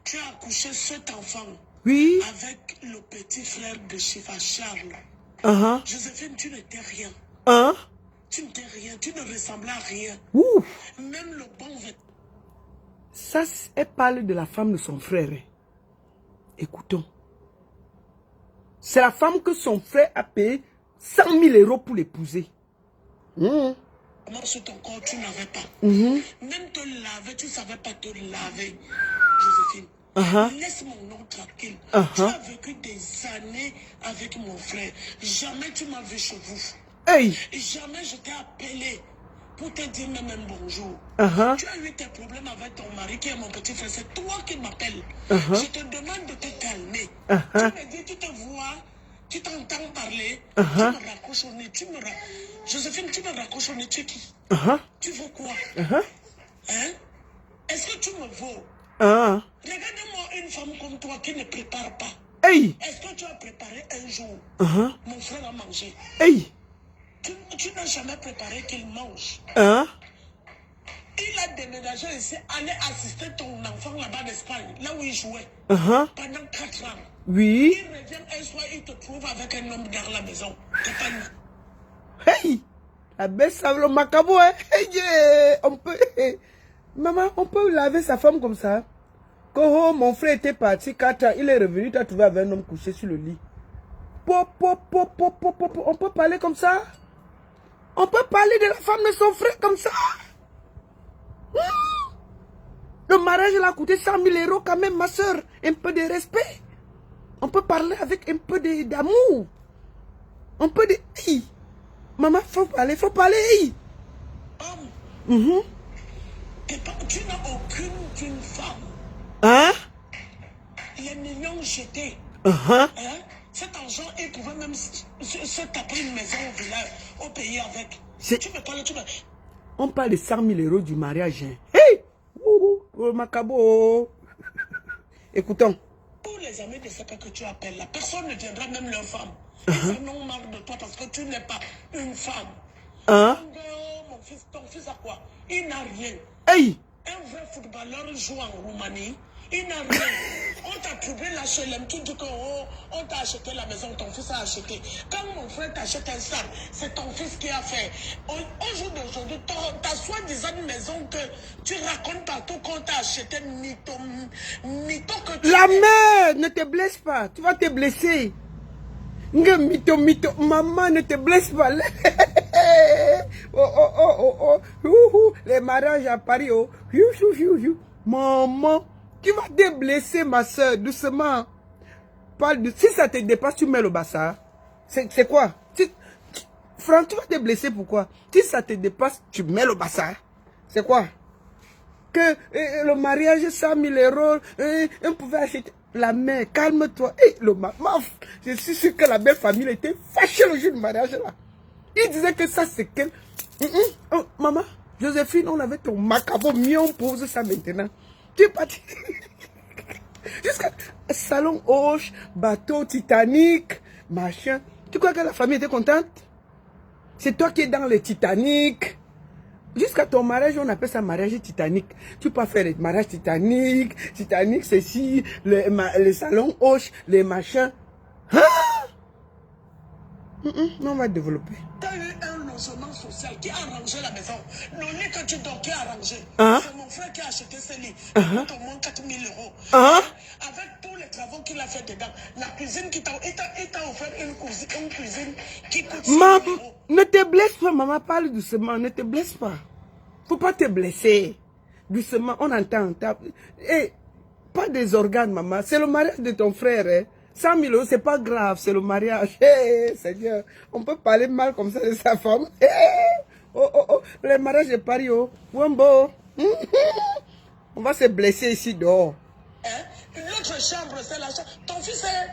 Tu as accouché cet enfant. Oui. Avec le petit frère de Shiva, Charles. Joséphine, tu n'étais rien. Tu n'étais rien, tu ne ressemblais à rien. Ouh. Même le bon vêtement. Ça, elle parle de la femme de son frère. Écoutons. C'est la femme que son frère a payé 100 000 euros pour l'épouser. Sur ton corps, tu n'avais pas. Même te laver, tu ne savais pas te laver. Joséphine, laisse mon nom tranquille. Tu as vécu des années avec mon frère. Jamais tu m'as vu chez vous. Hey. Jamais je t'ai appelé pour te dire même un bonjour. Tu as eu tes problèmes avec ton mari qui est mon petit frère. C'est toi qui m'appelles. Je te demande de te calmer. Tu me dis, tu te vois, tu t'entends parler, tu me raccroches au nez. Joséphine, tu me raccroches au nez, tu es qui? Tu veux quoi? Hein? Est-ce que tu me vaux? Regarde-moi une femme comme toi qui ne prépare pas. Hey. Est-ce que tu as préparé un jour? Mon frère a mangé. Hey. Tu n'as jamais préparé qu'il mange. Il a déménagé ici, allé assister ton enfant là-bas d'Espagne, là où il jouait. Pendant 4 ans. Oui. Il revient un soir, il te trouve avec un homme dans la maison. Hey. La belle le macabo, hein. Hey, on peut... Maman, on peut laver sa femme comme ça. Quand mon frère était parti 4 ans, il est revenu, tu as trouvé avec un homme couché sur le lit. On peut parler comme ça? On peut parler de la femme de son frère comme ça? Le mariage l'a coûté 100 000 euros quand même, ma soeur. Un peu de respect. On peut parler avec un peu d'amour. On peut dire, hey, maman, faut parler, hey. Tu n'as aucune d'une femme. Les millions jetés. Cet argent, il pouvait même se taper une maison au village, au pays avec. Tu veux parler, On parle de 100 000 euros du mariage. Hey! Oh, macabo. Écoutons. Tous les amis de ce que tu appelles là, personne ne viendra, même leur femme. Ils en ont marre de toi parce que tu n'es pas une femme. Mon fils, ton fils a quoi? Il n'a rien. Hey! Un vrai footballeur joue en Roumanie. Il n'a rien. On t'a attribué la HLM, tu dis qu'on t'a acheté la maison, ton fils a acheté. Quand mon frère t'achète un sac, c'est ton fils qui a fait. Au jour d'aujourd'hui, ta soi-disant maison que tu racontes partout qu'on t'a acheté, mytho que tu... La mère, ne te blesse pas, tu vas te blesser. Mytho, maman, ne te blesse pas. Les mariages à Paris, oh. Maman, tu vas te blesser, ma soeur, doucement. Si ça te dépasse, tu mets le bassa. C'est quoi? Franck, tu vas te blesser, pourquoi? Si ça te dépasse, tu mets le bassa. C'est quoi? Que le mariage, 100 000 €, on pouvait acheter. La mère, calme-toi. Je suis sûr que la belle famille était fâchée le jour du mariage là. Il disait que ça c'est quel... Oh, maman, Joséphine, on avait ton macabre, mieux on pose ça maintenant. Tu es parti. Jusqu'à salon Hoche, bateau Titanic, machin. Tu crois que la famille était contente? C'est toi qui es dans le Titanic. Jusqu'à ton mariage, on appelle ça mariage Titanic. Tu peux faire le mariage Titanic, ceci, le salon Hoche, les machins. Hein? Non, on va développer. Tu as eu un logement social qui a arrangé la maison. Le lit que tu dors qui a arrangé. C'est mon frère qui a acheté ce lit. Il coûte au moins 4 000 €. Avec tous les travaux qu'il a fait dedans. La cuisine qui t'a offert une cuisine qui coûte 100 000 €. Ne te blesse pas, maman, parle doucement. Ne te blesse pas. Faut pas te blesser. Doucement, on entend. Hey, pas des organes, maman. C'est le mariage de ton frère. Hein. 100 000 €, c'est pas grave, c'est le mariage. Hey, Seigneur, on peut parler mal comme ça de sa femme. Hey, le mariage de Paris, oh. Wambo. On va se blesser ici dehors. L'autre chambre, c'est la chambre. Ton fils est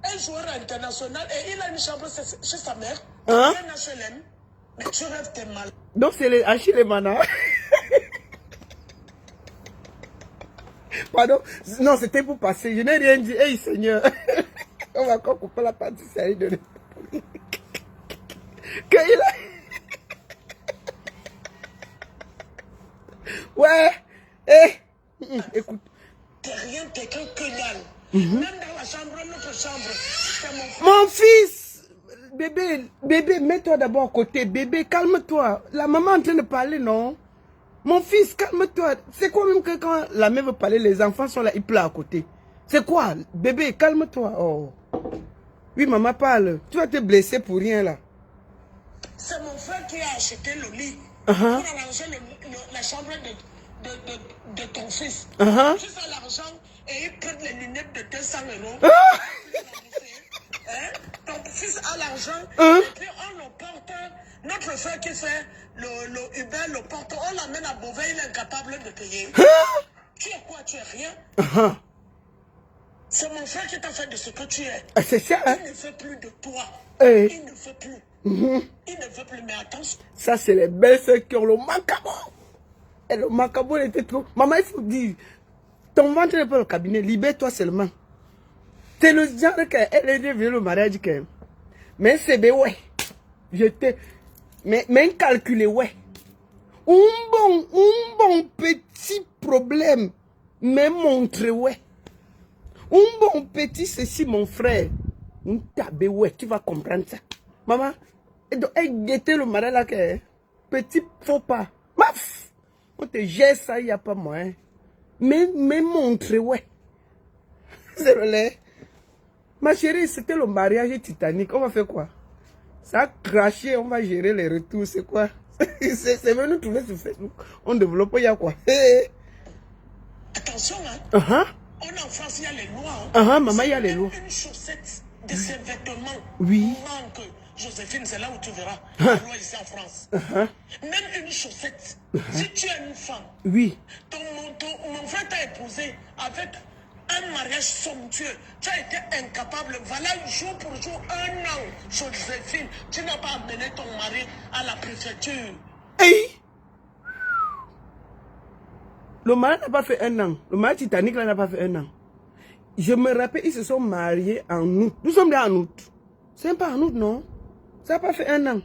un joueur international et il a une chambre chez sa mère. Un HLM. Mais tu rêves, t'es mal. Donc c'est les Achille et Mana. Pardon, non, c'était pour passer. Je n'ai rien dit. Hey, Seigneur. On va encore couper la partie série de qu'il a... Ouais. Écoute. T'es rien, t'es qu'un que dalle. Même dans la chambre, notre chambre, c'est mon frère. Mon fils. Bébé, mets-toi d'abord à côté. Bébé, calme-toi. La maman est en train de parler, non? Mon fils, calme-toi. C'est quoi même que quand la mère veut parler, les enfants sont là, ils pleurent à côté. C'est quoi? Bébé, calme-toi. Oh. Oui, maman parle. Tu vas te blesser pour rien là. C'est mon frère qui a acheté le lit pour arranger la chambre de ton fils. Tu as l'argent et il prête les lunettes de 200 €. Ton fils a l'argent et puis on le porte. Notre frère qui fait le Uber le porte, on l'amène à Beauvais, il est incapable de payer. Tu es quoi? Tu es rien? C'est mon frère qui t'a fait de ce que tu es. C'est ça, hein? Il ne fait plus de toi. Il ne fait plus. Il ne veut plus, mais attention. Ça, c'est les belles soeurs qui ont le macabo. Et le macabo, il était trop... Maman, il faut dire, ton ventre n'est pas le cabinet, libère-toi seulement. C'est le genre qu'elle est devenue le mariage quand même. Mais c'est bien, ouais. Mais calculer, ouais. Un bon petit problème. Mais montrer, ouais. Un bon petit ceci, mon frère. Un tabé, ouais, tu vas comprendre ça. Maman, elle guettait le mariage là, que petit faux pas. Maf! On te gère ça, il n'y a pas moyen. Mais montrer, ouais. C'est le lait. Ma chérie, c'était le mariage Titanic. On va faire quoi? Ça a craché, on va gérer les retours. C'est quoi? C'est venu trouver sur Facebook. On développe, il y a quoi? Attention, hein? En France, il y a les lois. Hein? Maman, il y a les lois. Une chaussette de ses vêtements. Oui. Manque. Joséphine, c'est là où tu verras. La loi ici en France. Même une chaussette. Si tu es une femme. Oui. Mon frère t'a épousé avec un mariage somptueux. Tu as été incapable. Voilà, jour pour jour, 1 an. Joséphine, tu n'as pas amené ton mari à la préfecture. Hey! Le mariage n'a pas fait 1 an. Le mariage Titanic n'a pas fait 1 an. Je me rappelle, ils se sont mariés en août. Nous sommes là en août. C'est pas en août, non? Ça n'a pas fait 1 an.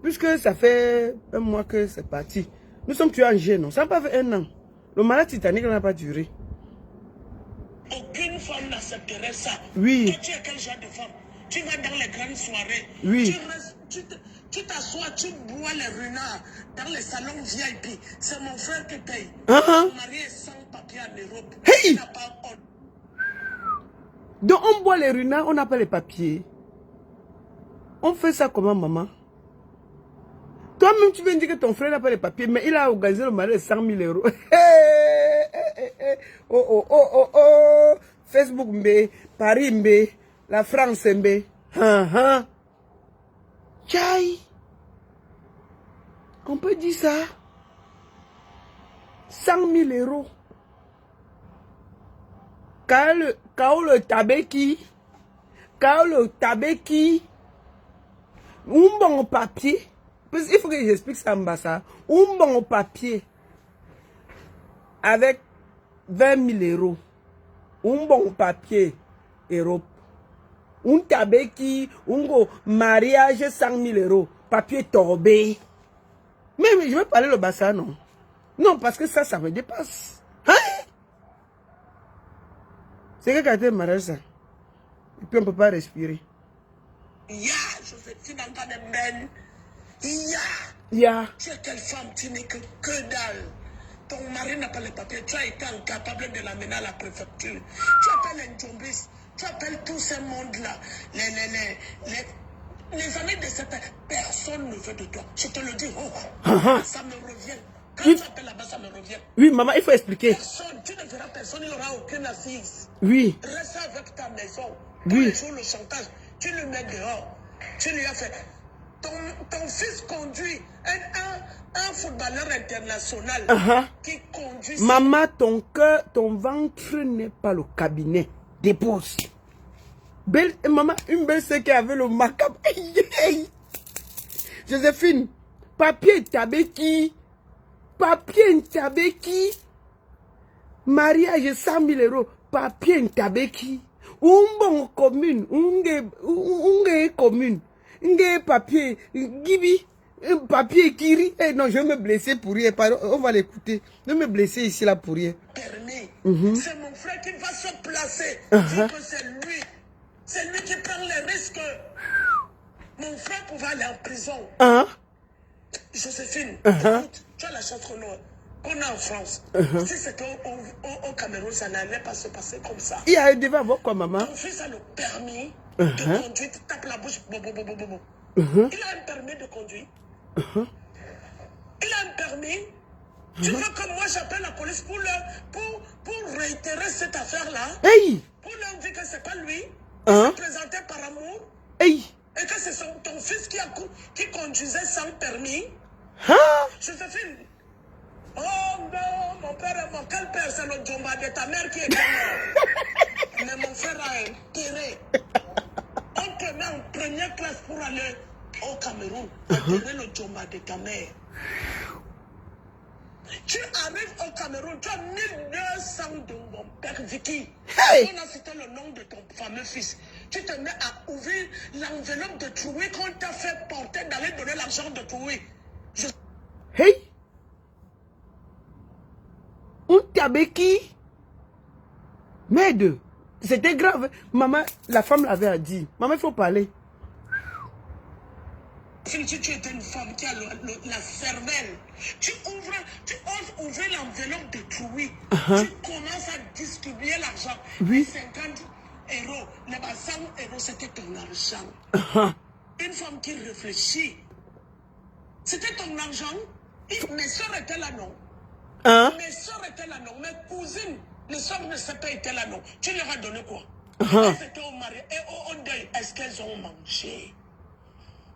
Puisque ça fait 1 mois que c'est parti. Nous sommes tués en juillet, non? Ça n'a pas fait 1 an. Le mariage Titanic n'a pas duré. Aucune femme n'accepterait ça. Oui. Toi, tu es quel genre de femme? Tu vas dans les grandes soirées. Oui. Tu t'assois, tu bois les renards dans les salons VIP. C'est mon frère qui paye. Uh-huh. Mon mari est sans papier en Europe. Hey! Il n'a pas... Donc on boit les renards, on n'a pas les papiers. On fait ça comment, maman? Toi-même, tu viens de dire que ton frère n'a pas les papiers, mais il a organisé le mariage de 100 000 euros. Oh, oh, oh, oh, oh. Facebook mbe, Paris mbe, la France mbe. Chai. On peut dire ça. 100 000 euros. Kaolo tabeki. Kaolo tabeki. Un bon papier. Il faut que j'explique ça, Mbassa. Un bon papier. Avec 20 000 euros. Un bon papier. Europe. Un tabeki. Un go mariage 100 000 euros. Papier tombé. Mais je vais parler le Bassa, non? Non, parce que ça me dépasse. Hein? C'est que quand tu es mariage, ça. Et puis on ne peut pas respirer. Ya, Joséphine Anganemben. Ya. Tu es quelle femme, tu n'es que dalle. Ton mari n'a pas les papiers, tu as été incapable de l'amener à la préfecture. Tu appelles un jombis, tu appelles tous ces mondes-là. Les amis de cette personne ne veut de toi. Je te le dis, ça me revient. Quand tu appelles là-bas, ça me revient. Oui, maman, il faut expliquer. Personne, tu ne verras personne, il n'y aura aucune assise. Oui. Reste avec ta maison. Oui. Les jours, le chantage, tu le mets dehors. Tu lui as fait. Ton fils conduit un footballeur international qui conduit... Maman, ton cœur, ton ventre n'est pas le cabinet. Dépose. Belle, maman, une belle sœur qui avait le macabre. Joséphine, papier tabeki. Papier tabeki. Mariage 100 000 euros. Papier tabeki. Un bon commune. Un commune. Un papier. Gibi. Un papier kiri. Eh non, je vais me blesser pour rien. On va l'écouter. Je vais me blesser ici là pour rien. Permis. C'est mon frère qui va se placer. Dire que c'est lui. C'est lui qui prend les risques. Mon frère pouvait aller en prison. Joséphine, écoute, tu as la chance qu'on a en France. Si c'était au Cameroun, ça n'allait pas se passer comme ça. Il a devait avoir quoi, maman? Ton fils a le permis de conduire, tu tapes la bouche. Il a un permis de conduire. Il a un permis. Tu veux que moi j'appelle la police pour réitérer cette affaire-là? Hey! Pour leur dire que c'est pas lui. Il s'est présenté par amour. Hey! Et que c'est ton fils qui conduisait sans permis. Joséphine. Oh non, mon père est mort. Quel père? C'est le Djomba de ta mère qui est mort. Mais mon frère a intérêt. On te met en première classe pour aller au Cameroun. Enterrer le Djomba de ta mère. Tu arrives au Cameroun, tu as 1200 de mon père Vicky. On a cité le nom de ton fameux fils. Tu te mets à ouvrir l'enveloppe de Troué qu'on t'a fait porter d'aller donner l'argent de Troué. Hey! Un tabeki? Merde! C'était grave. Maman, la femme l'avait dit. Maman, il faut parler. Si tu étais une femme qui a la cervelle, tu oses ouvrir l'enveloppe de Troué. Tu commences à distribuer l'argent. Oui. 50 euros, les 100 euros, c'était ton argent. Une femme qui réfléchit. C'était ton argent. Mes soeurs étaient là, non? Mes soeurs étaient là, non? Mes cousines, les soeurs ne s'étaient pas été là, non? Tu leur as donné quoi? Elles étaient au mariage et au deuil. Est-ce qu'elles ont mangé?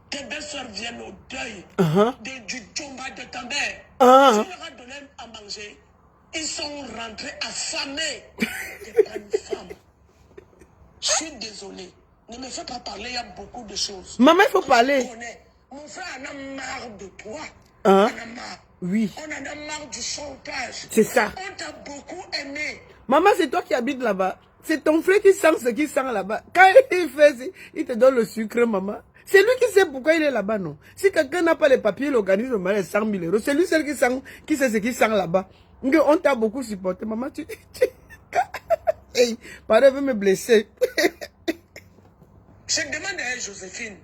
Tes belles-sœurs viennent au deuil du Djomba de ta mère. Tu leur as donné à manger. Ils sont rentrés affamés. T'es pas une femme. Je suis désolée. Ne me fais pas parler, il y a beaucoup de choses. Maman, il faut parler. Mon frère en a marre de toi. On en a marre. Oui. On en a marre du chantage. C'est ça. On t'a beaucoup aimé. Maman, c'est toi qui habites là-bas. C'est ton frère qui sent ce qu'il sent là-bas. Quand il fait, il te donne le sucre, maman. C'est lui qui sait pourquoi il est là-bas, non? Si quelqu'un n'a pas les papiers, il organise le mariage 100 000 euros. C'est lui seul qui sait ce qu'il sent là-bas. On t'a beaucoup supporté, maman. Hey, pardon, veut me blesser. Je demande à Joséphine,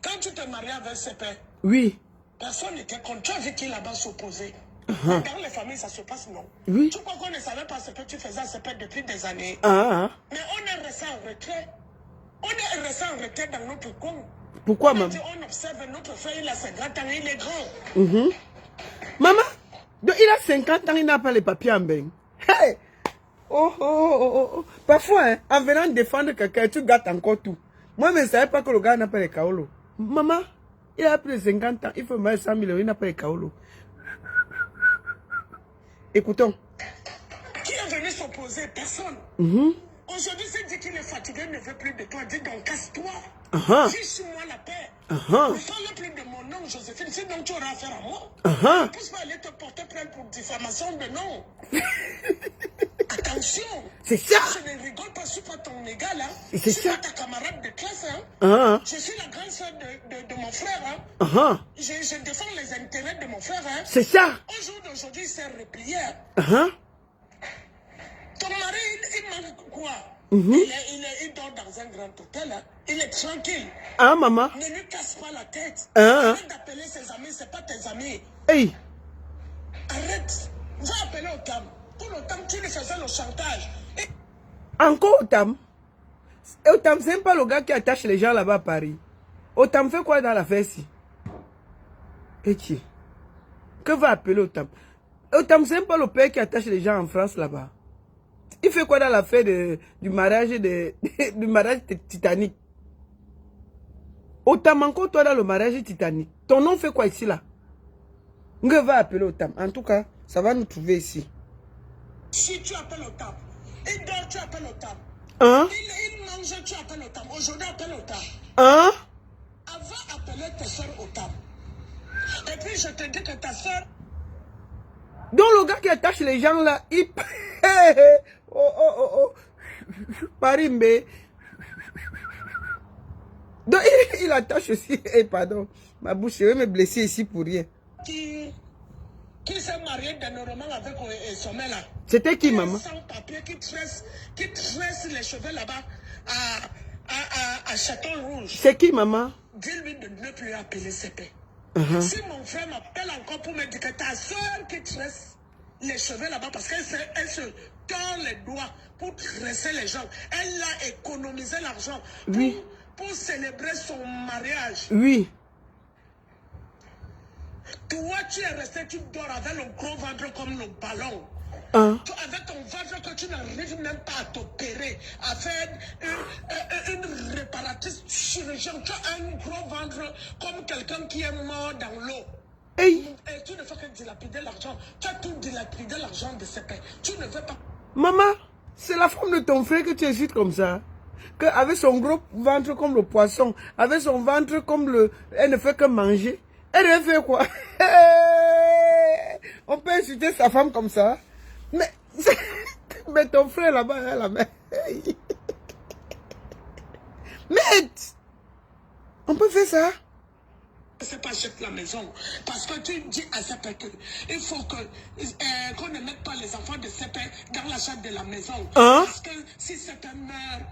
quand tu te maries avec ce père, oui. Personne n'était contre. Tu as vu qui là-bas s'opposer. Dans les familles, ça se passe, non? Oui. Tu crois qu'on ne savait pas ce que tu faisais à ce père depuis des années? Mais on est resté en retrait. On est resté en retrait dans notre coin. Pourquoi, maman? On observe notre frère, il a 50 ans, il est grand. Maman, donc il a 50 ans, il n'a pas les papiers en bain. Hey! Oh. Parfois, hein, en venant défendre quelqu'un, tu gâtes encore tout. Moi, je ne savais pas que le gars n'a pas les kaolo. Maman, il a plus de 50 ans, il faut mettre 100 000 euros, il n'a pas les kaolo. Écoutons. Qui est venu s'opposer? Personne. Aujourd'hui, c'est dit qu'il est fatigué, ne veut plus de toi. Dis donc, casse-toi. Fiche-moi la paix. Ne parle plus de mon nom, Joséphine, sinon tu auras affaire à moi. Ne pousse pas aller te porter plainte pour diffamation de nom. Attention. C'est ça. Je ne rigole pas, je ne suis pas ton égal. Hein. Je suis pas ta camarade de classe. Hein. Je suis la grande soeur de mon frère. Hein. Je défends les intérêts de mon frère. Hein. C'est ça. Au jour d'aujourd'hui, il s'est replié. Ton mari, il manque quoi? Il dort dans un grand hôtel. Hein. Il est tranquille. Maman. Ne lui casse pas la tête. Arrête d'appeler ses amis, ce n'est pas tes amis. Hey. Arrête. Va appeler Otam. Pour Otam, tu lui faisais le chantage. Encore Otam? Otam, c'est pas le gars qui attache les gens là-bas à Paris. Otam fait quoi dans l'affaire ici? Et qui? Que va appeler Otam? Otam, c'est pas le père qui attache les gens en France là-bas. Il fait quoi dans l'affaire du mariage du mariage Titanic? Otam, encore toi dans le mariage Titanic. Ton nom fait quoi ici là? On va appeler Otam. En tout cas, ça va nous trouver ici. Si tu appelles Otam, il dort, tu appelles Otam. Il mange, tu appelles Otam. Aujourd'hui, appelle Otam. Avant, appeler tes soeurs Otam. Et puis, je te dis que ta soeur... Donc, le gars qui attache les gens là, il... Paris, mais... Donc, il attache aussi... pardon, ma bouche, je vais me blesser ici pour rien. Qui s'est marié dernièrement avec Sommet là? C'était qui, maman? Sans papier, qui tresse les cheveux là-bas à Château Rouge. C'est qui, maman? Dis-lui de ne plus appeler CP. Si mon frère m'appelle encore pour me dire que ta soeur qui tresse les cheveux là-bas, parce qu'elle se tord les doigts pour tresser les gens. Elle a économisé l'argent pour célébrer son mariage. Oui. Toi, tu es resté, tu dors avec le gros ventre comme le ballon. Avec ton ventre que tu n'arrives même pas à t'opérer, à faire une réparatrice chirurgien. Tu as un gros ventre comme quelqu'un qui est mort dans l'eau. Et tu ne fais que dilapider l'argent. Tu as tout dilapidé l'argent de ces pères. Tu ne veux pas... Maman, c'est la femme de ton frère que tu insultes comme ça. Avec son gros ventre comme le poisson, avec son ventre comme le... Elle ne fait que manger. Elle devait faire quoi? On peut insulter sa femme comme ça? Mais ton frère là-bas, la mère. Mais on peut faire ça? C'est pas achète la maison. Parce que tu dis à ces pères qu'il faut qu'on ne mette pas les enfants de ces pères dans l'achat de la maison. Parce que si c'est un meurt,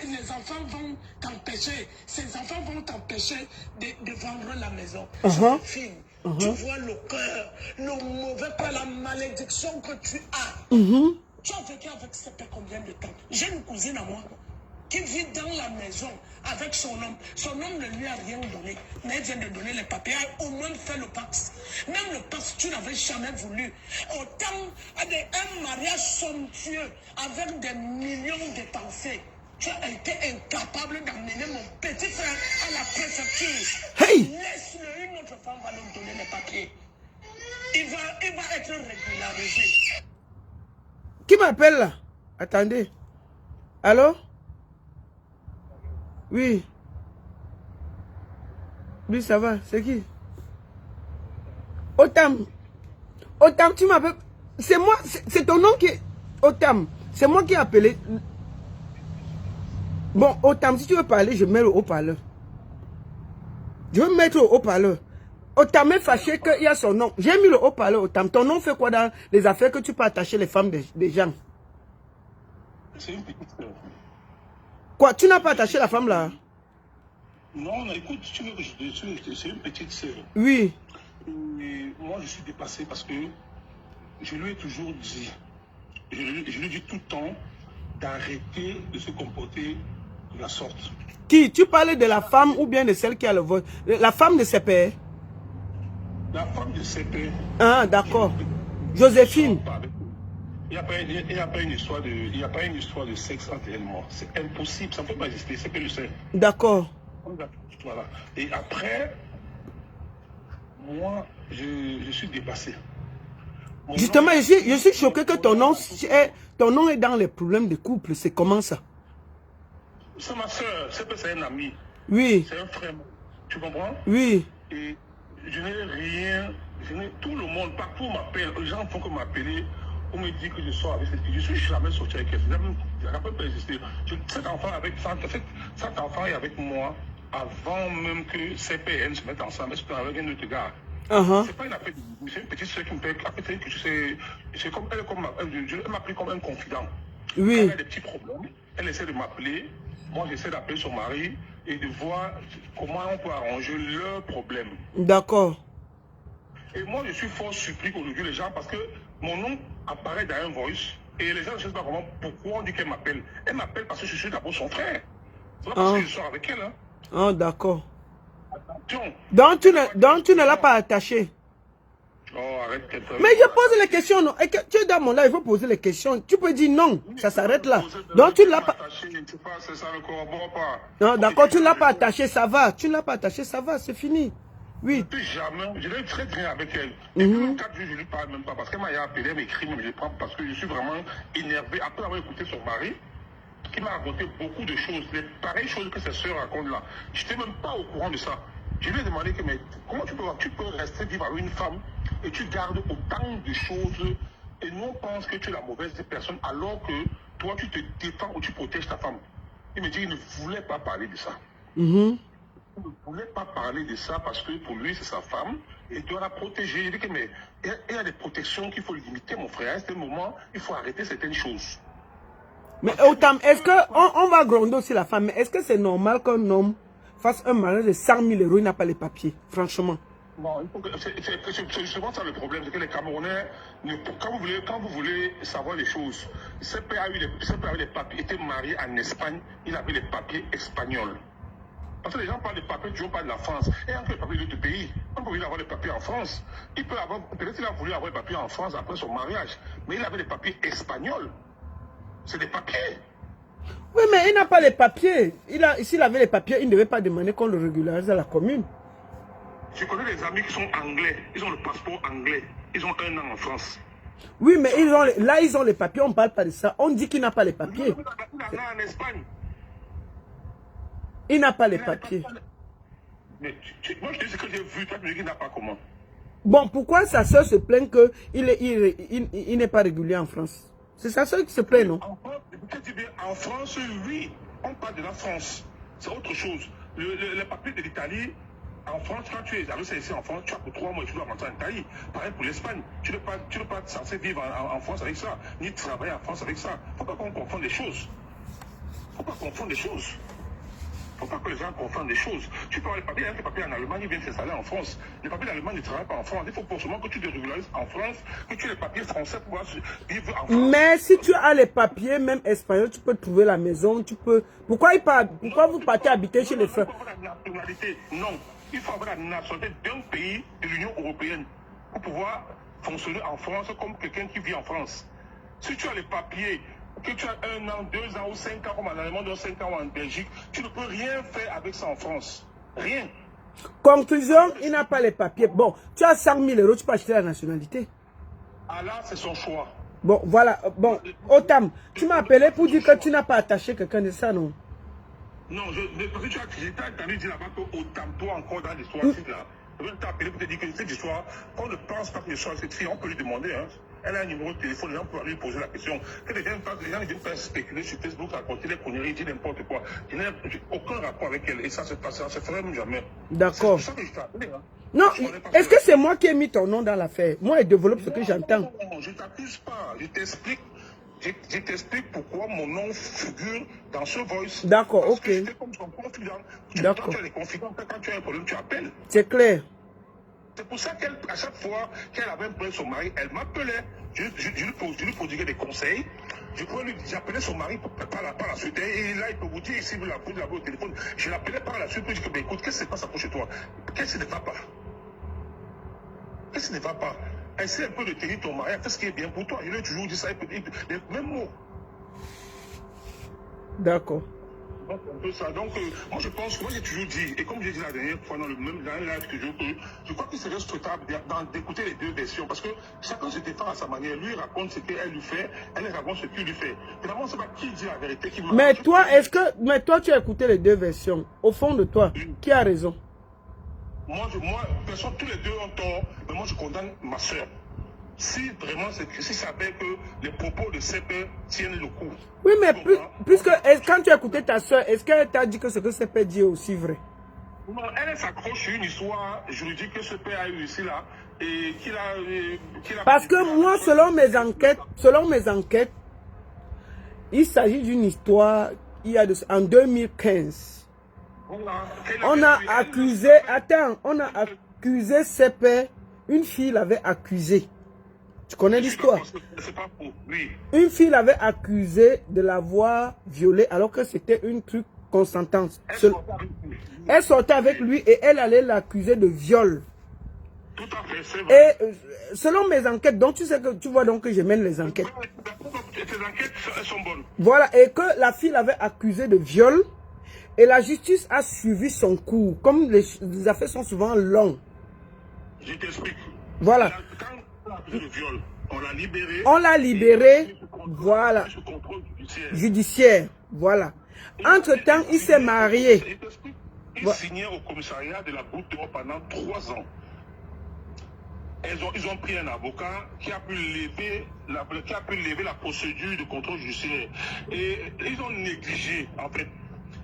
les enfants vont t'empêcher. Ces enfants vont t'empêcher de vendre la maison. Tu vois le cœur, le mauvais cœur, la malédiction que tu as. Tu as vécu avec ces pères combien de temps? J'ai une cousine à moi qui vit dans la maison avec son homme. Son homme ne lui a rien donné, mais elle vient de donner les papiers. Elle a au moins fait le Pax. Même le Pax, tu n'avais jamais voulu. Autant un mariage somptueux avec des millions dépensés. Tu as été incapable d'amener mon petit frère à la préfecture. Laisse-le, une autre femme va nous donner les papiers. Il va être régularisé. Qui m'appelle là? Attendez. Allô? Oui. Oui, ça va. C'est qui? Otam. Otam, tu m'appelles. C'est moi. C'est ton nom qui est. Otam. C'est moi qui ai appelé. Bon, Otam, si tu veux parler, je mets le haut-parleur. Je vais mettre le haut-parleur. Otam est fâché qu'il y a son nom. J'ai mis le haut-parleur, Otam. Ton nom fait quoi dans les affaires que tu peux attacher les femmes des gens? C'est une petite sœur. Quoi, tu n'as pas attaché la femme là? Non, écoute, tu veux que je te dise, c'est une petite sœur. Oui. Et moi, je suis dépassé parce que je lui ai toujours dit, je lui dis tout le temps d'arrêter de se comporter de la sorte. Qui? Tu parlais de la femme ou bien de celle qui a le vote? La femme de ses pères? La femme de ses pères. Ah, d'accord. Joséphine. Il n'y a pas une histoire de sexe entre elle et moi. C'est impossible, ça ne peut pas exister, c'est que le sait. D'accord. Voilà. Et après, moi, je suis dépassé. Justement, je suis choqué que ton nom est dans les problèmes de couple. C'est comment ça? C'est ma soeur, c'est un ami. Oui. C'est un frère. Tu comprends? Oui. Et je n'ai rien. Tout le monde, partout m'appelle. Les gens font que m'appeler. On me dit que je sors avec cette fille. Je suis jamais sorti avec elle. Ça ne peut pas exister. Cet enfant est avec moi avant même que ses PN se mettent ensemble. Je avec un autre gars. C'est pas une affaire de... C'est une petite soeur qui me paye. Après, que je sais... Elle m'a pris comme un confident. Oui. Quand elle a des petits problèmes, elle essaie de m'appeler. Moi, j'essaie d'appeler son mari et de voir comment on peut arranger leurs problèmes. D'accord. Et moi, je suis fort surpris aujourd'hui, les gens, parce que mon nom apparaît dans un voice et les gens ne savent pas comment, pourquoi on dit qu'elle m'appelle. Elle m'appelle parce que je suis d'abord son frère. C'est pas parce que je sors avec elle. Hein. Ah, d'accord. Attention. Donc, tu ne l'as pas attaché. Oh, arrête. Mais je pose les questions. Non. Et que, tu es dans mon live, il faut poser les questions. Tu peux dire non, ça s'arrête là. Donc, tu ne l'as pas... Non, d'accord, tu ne l'as pas attaché, ça va. Tu ne l'as pas attaché, ça va, c'est fini. Oui. Depuis jamais, je l'ai très bien avec elle. Et puis, 4 jours, je ne lui parle même pas parce qu'elle m'a appelé, elle m'écrit, mais je prends parce que je suis vraiment énervé. Après avoir écouté son mari, qui m'a raconté beaucoup de choses, les pareilles choses que sa soeur raconte là. Je n'étais même pas au courant de ça. Je lui ai demandé que, mais comment tu peux rester vivre avec une femme et tu gardes autant de choses et nous on pense que tu es la mauvaise des personnes alors que toi tu te défends ou tu protèges ta femme. Il me dit qu'il ne voulait pas parler de ça. Il ne voulait pas parler de ça parce que pour lui c'est sa femme et il doit la protéger. Il dit que mais il y a des protections qu'il faut limiter mon frère. À un certain moment, il faut arrêter certaines choses. Mais autant, est-ce qu'on va gronder aussi la femme, mais est-ce que c'est normal qu'un homme fasse un mariage de 100 000 euros, il n'a pas les papiers, franchement? Non, c'est souvent ça le problème, c'est que les Camerounais, quand vous voulez savoir les choses, ce père a eu les papiers, était marié en Espagne, il avait les papiers espagnols. Parce que les gens parlent des papiers, toujours pas de la France. Et entre les papiers de d'autres pays, on peut avoir les papiers en France. Peut-être qu'il a voulu avoir les papiers en France après son mariage, mais il avait les papiers espagnols. C'est des papiers. Oui, mais il n'a pas les papiers. S'il avait les papiers, il ne devait pas demander qu'on le régularise à la commune. Je connais des amis qui sont anglais. Ils ont le passeport anglais. Ils ont 1 an en France. Oui, mais ils ont les papiers. On ne parle pas de ça. On dit qu'il n'a pas les papiers. Il en Espagne. Il n'a pas les papiers. Mais moi, je te dis ce que j'ai vu. Toi, tu me dis qu'il n'a pas comment. Bon, pourquoi sa soeur se plaint qu'il n'est pas régulier en France? C'est sa soeur qui se plaint, non? En France, oui. On parle de la France. C'est autre chose. Les papiers de l'Italie, en France, quand tu es arrivé ici en France, tu as pour 3 mois et tu dois rentrer en Italie. Pareil pour l'Espagne. Tu n'es pas censé vivre en France avec ça, ni travailler en France avec ça. Il ne faut pas qu'on confonde les choses. Il ne faut pas confondre les choses. Il ne faut pas que les gens confondent des choses. Tu peux avoir les papiers en Allemagne, ils viennent s'installer en France. Les papiers d'Allemagne ne travaillent pas en France. Il faut pour seulement que tu te régularises en France, que tu aies les papiers français pour pouvoir vivre en France. Mais si tu as les papiers, même espagnols, tu peux trouver la maison, tu peux... Pourquoi vous partez habiter chez les frères? Non, il faut avoir la nationalité d'un pays de l'Union européenne pour pouvoir fonctionner en France comme quelqu'un qui vit en France. Si tu as les papiers, que tu as 1 an, 2 ans ou 5 ans comme en Allemagne, ou 5 ans en Belgique, tu ne peux rien faire avec ça en France. Rien. Conclusion, il n'a pas les papiers. Bon, tu as 100 000 euros, tu peux acheter la nationalité. Ah là, c'est son choix. Bon, voilà. Bon, Otam, tu m'as appelé pour dire que tu n'as pas attaché quelqu'un de ça, non? Non, parce que tu as entendu dire là-bas que Otam, toi encore dans l'histoire, là. Je vais t'appeler pour te dire que cette histoire, qu'on ne pense pas que l'histoire de cette fille, on peut lui demander, hein. Elle a un numéro de téléphone, les gens peuvent lui poser la question. Que les gens ne viennent pas spéculer sur Facebook, raconter des conneries, dire n'importe quoi. Je n'ai aucun rapport avec elle et ça se passe, ça se ferait même jamais. D'accord. C'est pour ça que je t'ai appelé, hein. Non, est-ce que c'est moi qui ai mis ton nom dans l'affaire? Moi, je développe ce que j'entends. Non, je ne t'accuse pas, je t'explique Je t'explique pourquoi mon nom figure dans ce voice. D'accord, ok. J'étais comme son confident. D'accord. Tu as des confidents, quand tu as un problème, tu appelles. C'est clair. C'est pour ça qu'à chaque fois qu'elle avait un problème son mari, elle m'appelait. Je lui prodiguais des conseils. J'appelais son mari par la suite. Et là, il peut vous dire, ici, vous l'avez au téléphone. Je l'appelais par la suite. Je lui dis, écoute, qu'est-ce qui se passe chez toi? Qu'est-ce qui ne va pas? Qu'est-ce qui ne va pas? Essaie un peu de tenir ton mari, fais ce qui est bien pour toi. Je lui ai toujours dit ça, les mêmes mots. D'accord. Donc, un peu ça. Donc, moi, je pense que moi, j'ai toujours dit, et comme j'ai dit la dernière fois, dans le live que je crois qu'il serait souhaitable d'écouter les deux versions, parce que chacun se défend à sa manière. Lui, il raconte ce qu'elle lui fait, elle raconte ce qu'il lui fait. Finalement, c'est pas qui dit la vérité qui vous Mais toi, tu as écouté les deux versions. Au fond de toi, qui a raison? Moi, personne, tous les deux ont tort, mais moi, je condamne ma soeur. Si vraiment, si ça fait que les propos de Sepe tiennent le coup. Oui, mais puisque quand tu as écouté ta soeur, est-ce qu'elle t'a dit que ce que Sepe dit est aussi vrai? Non, elle s'accroche sur une histoire juridique que Sepe a eu ici, là, et qu'il a... Parce que moi, selon mes enquêtes, il s'agit d'une histoire, en 2015. On a accusé Sepe, une fille l'avait accusé. Tu connais l'histoire? C'est pas faux, oui. Une fille l'avait accusé de l'avoir violée alors que c'était une truc consentante. Elle sortait avec lui et elle allait l'accuser de viol. Tout à fait, c'est vrai. Et selon mes enquêtes, donc tu vois donc que je mène les enquêtes. Tes enquêtes, elles sont bonnes. Voilà, et que la fille l'avait accusé de viol. Et la justice a suivi son cours. Comme les affaires sont souvent longues. Je t'explique. Voilà. Quand on a accusé de viol, on l'a libéré. On l'a libéré. Voilà. Sous contrôle judiciaire. Voilà. Entre-temps, il s'est marié. Il signait au commissariat de la Goutte d'Or pendant 3 ans. Ils ont pris un avocat qui a pu lever la procédure de contrôle judiciaire. Et ils ont négligé, en fait.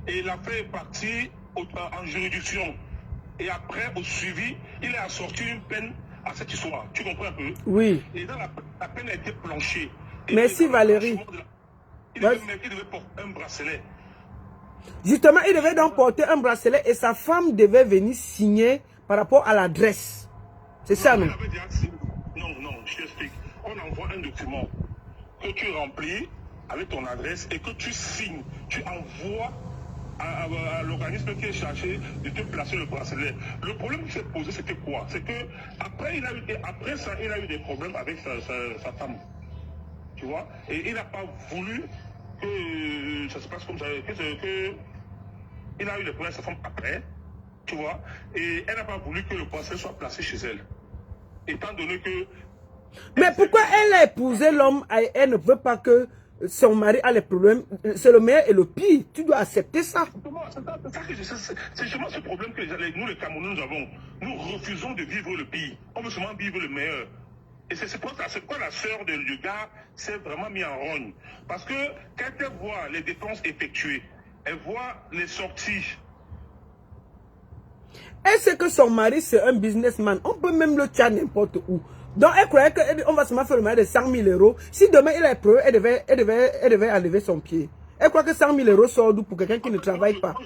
Et l'affaire est partie en juridiction. Et après, au suivi, il a sorti une peine à cette histoire. Tu comprends un peu? Oui. Et dans la peine a été planchée. Merci Valérie. Il devait porter un bracelet. Justement, il devait donc porter un bracelet et sa femme devait venir signer par rapport à l'adresse. C'est ça, non? Non, je t'explique. On envoie un document que tu remplis avec ton adresse et que tu signes. Tu envoies à l'organisme qui est chargé de te placer le bracelet. Le problème qui s'est posé, c'était quoi? C'est que après ça, il a eu des problèmes avec sa femme. Tu vois? Et il n'a pas voulu que ça se passe comme ça. Il a eu des problèmes avec sa femme après. Tu vois? Et elle n'a pas voulu que le bracelet soit placé chez elle. Étant donné que... Mais pourquoi elle a épousé l'homme et elle ne veut pas que son mari a les problèmes? C'est le meilleur et le pire. Tu dois accepter ça. C'est justement ce problème que nous, les Camerounais, nous avons. Nous refusons de vivre le pire. On veut seulement vivre le meilleur. Et c'est pourquoi la sœur du gars s'est vraiment mis en rogne. Parce que quand elle voit les dépenses effectuées, elle voit les sorties. Elle sait que son mari, c'est un businessman. On peut même le tuer n'importe où. Donc, elle croyait qu'on va seulement faire le mariage de 100 000 euros. Si demain il a éprouvé, elle devait enlever son pied. Elle croit que 100 000 euros sort d'où pour quelqu'un qui ne travaille pas. Moi,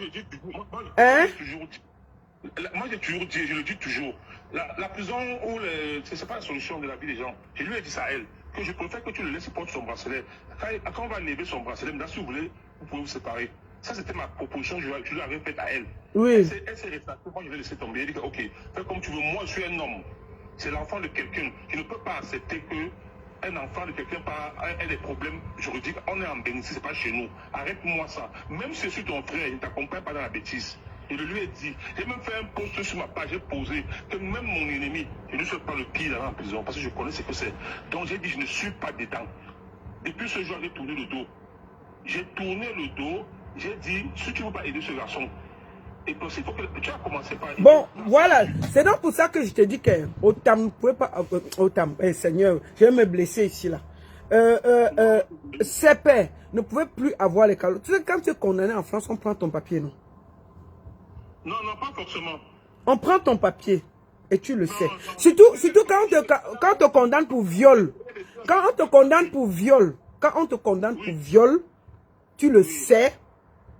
j'ai toujours dit, je le dis toujours, la prison, ce n'est pas la solution de la vie des gens. Je lui ai dit ça à elle, que je préfère que tu le laisses porter son bracelet. Quand on va lever son bracelet, si vous voulez, vous pouvez vous séparer. Ça, c'était ma proposition que je lui avais faite à elle. Oui. Elle s'est rétractée, moi je vais laisser tomber. Elle dit, ok, fais comme tu veux, moi je suis un homme. C'est l'enfant de quelqu'un. Je ne peux pas accepter qu'un enfant de quelqu'un ait des problèmes juridiques. On est en Bénédicte, ce n'est pas chez nous. Arrête-moi ça. Même si je suis ton frère, il ne t'accompagne pas dans la bêtise. Je lui ai dit, j'ai même fait un post sur ma page, j'ai posé que même mon ennemi, je ne suis pas le pire dans la prison parce que je connais ce que c'est. Donc j'ai dit, je ne suis pas dedans. Depuis ce jour, j'ai tourné le dos. J'ai tourné le dos, j'ai dit, si tu ne veux pas aider ce garçon, et puis il faut que tu as commencé par... Bon, voilà. C'est donc pour ça que je te dis que Otam ne pouvait pas... Otam, Seigneur, je vais me blesser ici, là. Sepe ne pouvait plus avoir les calots. Tu sais, quand tu es condamné en France, on prend ton papier, non? Non, pas forcément. On prend ton papier et tu le sais. Surtout quand on te condamne pour viol. Quand on te condamne pour viol, quand on te condamne pour viol, tu le sais,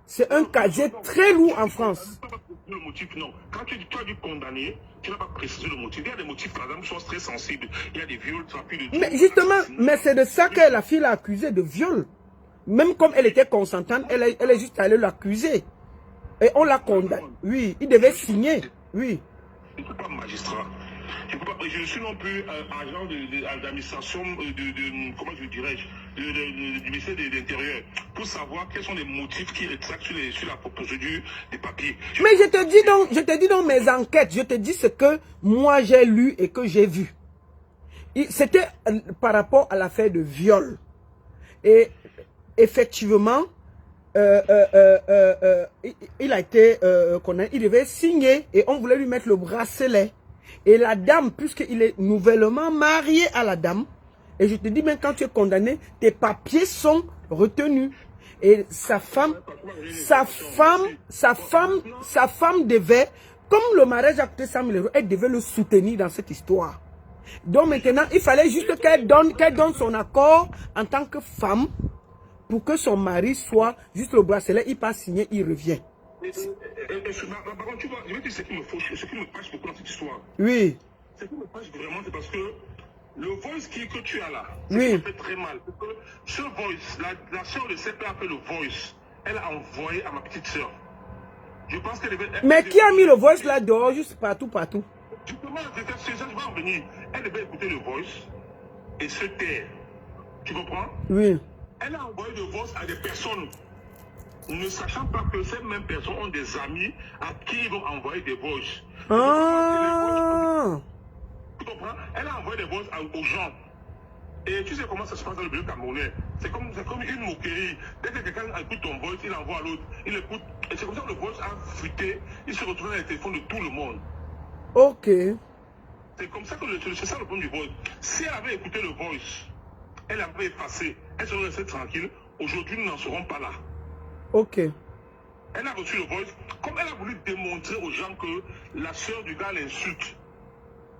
c'est un casier très lourd en France. Le motif, non. Quand tu as dû condamner, tu n'as pas précisé le motif. Il y a des motifs, par exemple, qui sont très sensibles. Il y a des viols, mais justement, mais c'est de ça que la fille l'a accusée de viol. Même comme elle était consentante, elle est juste allée l'accuser. Et on l'a condamné. Oui, il devait signer. Oui. Je ne suis pas magistrat. Je ne suis non plus agent d'administration, comment je dirais-je, du ministère de l'Intérieur, pour savoir quels sont les motifs qui rétractent sur la procédure des papiers. Mais je te dis dans mes enquêtes, je te dis ce que moi j'ai lu et que j'ai vu. C'était par rapport à l'affaire de viol. Et effectivement, il a été condamné, il devait signer et on voulait lui mettre le bracelet. Et la dame, puisqu'il est nouvellement marié à la dame, et je te dis même quand tu es condamné, tes papiers sont retenus. Et sa femme devait, comme le mariage a coûté 100 000 €, elle devait le soutenir dans cette histoire. Donc maintenant, il fallait juste qu'elle donne son accord en tant que femme pour que son mari soit juste le bracelet, il passe signer, il revient. Par contre, tu vois, je vais te dire ce qui me fâche beaucoup dans cette histoire. Oui. Ce qui me fâche vraiment, c'est parce que le voice que tu as là, oui. Ça me fait très mal. Parce que ce voice, la soeur de CP a fait le voice. Elle a envoyé à ma petite soeur. Je pense qu'elle devait... Mais qui a mis le voice là dehors, juste partout? Justement, c'est ça, je vais en venir. Elle devait écouter le voice et se taire. Tu comprends? Oui. Elle a envoyé le voice à des personnes, ne sachant pas que ces mêmes personnes ont des amis à qui ils vont envoyer des voices. Ah. Tu comprends? Elle a envoyé des voices aux gens. Et tu sais comment ça se passe dans le milieu camerounais? C'est comme une moquerie. Dès que quelqu'un écoute ton voice, il envoie à l'autre. Il écoute. Et c'est comme ça que le voice a fuité. Il se retrouve dans les téléphones de tout le monde. Ok. C'est comme ça que c'est ça le problème du voice. Si elle avait écouté le voice, elle avait effacé, elle serait restée tranquille. Aujourd'hui, nous n'en serons pas là. Ok. Elle a reçu le voice. Comme elle a voulu démontrer aux gens que la sœur du gars l'insulte,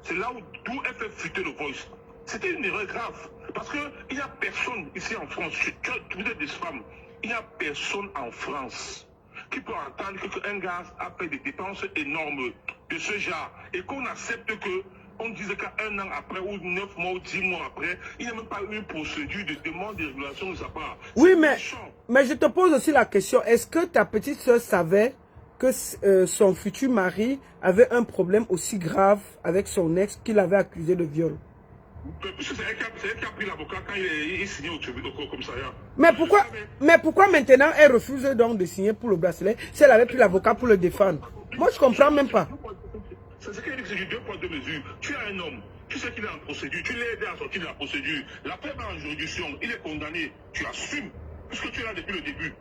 c'est là d'où elle fait fuiter le voice. C'était une erreur grave. Parce qu'il n'y a personne ici en France, vous êtes des femmes, il n'y a personne en France qui peut entendre qu'un gars a fait des dépenses énormes de ce genre et qu'on accepte que on disait qu'un an après, ou 9 mois, ou 10 mois après, il n'y a même pas eu une procédure de demande de régulation de sa part. Oui, mais je te pose aussi la question, est-ce que ta petite soeur savait que son futur mari avait un problème aussi grave avec son ex qu'il avait accusé de viol? C'est elle qui a pris l'avocat quand il signait au commissariat. Mais pourquoi maintenant elle refuse donc de signer pour le bracelet si elle avait pris l'avocat pour le défendre? Moi, je comprends même pas. C'est ce qu'elle dit que c'est 2 poids 2 mesures. Tu as un homme, tu sais qu'il est en procédure, tu l'as aidé à sortir de la procédure. L'affaire va en juridiction, il est condamné, tu assumes, puisque tu es là depuis le début.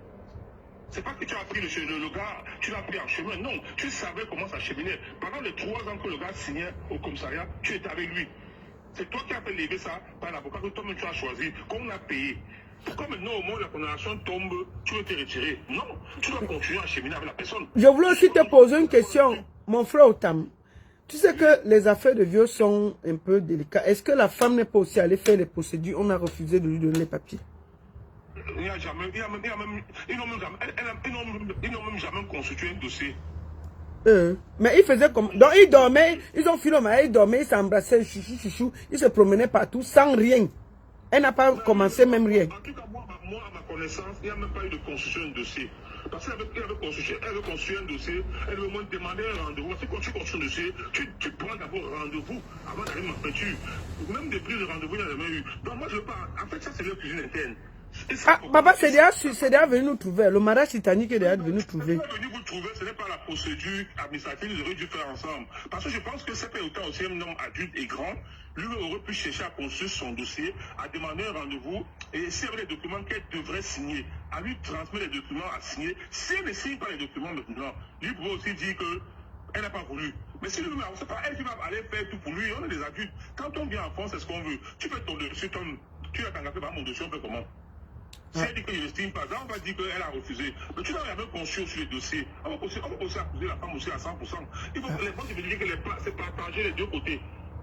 C'est pas que tu as pris le gars, tu l'as pris en chemin, non, tu savais comment ça cheminait. Pendant les 3 ans que le gars signait au commissariat, tu étais avec lui. C'est toi qui as fait lever ça par l'avocat que toi-même tu as choisi, qu'on a payé. Pourquoi maintenant au moment où la condamnation tombe, tu veux te retirer? Non, tu dois continuer à cheminer avec la personne. Je voulais aussi te poser une question, mon frère Otam. Tu sais que les affaires de viol sont un peu délicates. Est-ce que la femme n'est pas aussi allée faire les procédures? On a refusé de lui donner les papiers. Ils n'ont même jamais constitué un dossier. Mais ils faisaient comme... Donc ils dormaient, ils ont filé au mari, ils dormaient, ils s'embrassaient, chouchou, ils se promenaient partout sans rien. Elle n'a pas commencé même rien. En tout cas, moi, à ma connaissance, il n'y a même pas eu de constitution de dossier. Parce qu'elle avait constitué un dossier, elle veut me demander un rendez-vous. Parce que quand tu construis un dossier, tu prends d'abord rendez-vous avant d'aller m'empêcher. Même des prises de rendez-vous, il n'y a jamais eu. Donc moi, je pars. En fait, ça, c'est leur cuisine interne. Ah, papa, c'est déjà venu nous trouver. Le mariage titanique est déjà venu nous trouver. Vous trouver, ce n'est pas la procédure administrative, ils auraient dû faire ensemble. Parce que je pense que c'est autant aussi un homme adulte et grand. Lui aurait pu chercher à construire son dossier, à demander un rendez-vous, et s'il y avait les documents qu'elle devrait signer, à lui transmettre les documents à signer. Si elle ne signe pas les documents maintenant, lui pourrait aussi dire qu'elle n'a pas voulu. Mais si lui, c'est pas elle qui va aller faire tout pour lui, on est des adultes. Quand on vient en France, c'est ce qu'on veut. Tu fais ton dossier, tu as t'engager par mon dossier, on fait comment? Si elle dit que je n'estime pas, là on va dire qu'elle a refusé. Mais tu n'as jamais construit sur les dossiers. On va aussi accuser la femme aussi à 100%. Il faut que les gens veulent dire que c'est partager les deux côtés.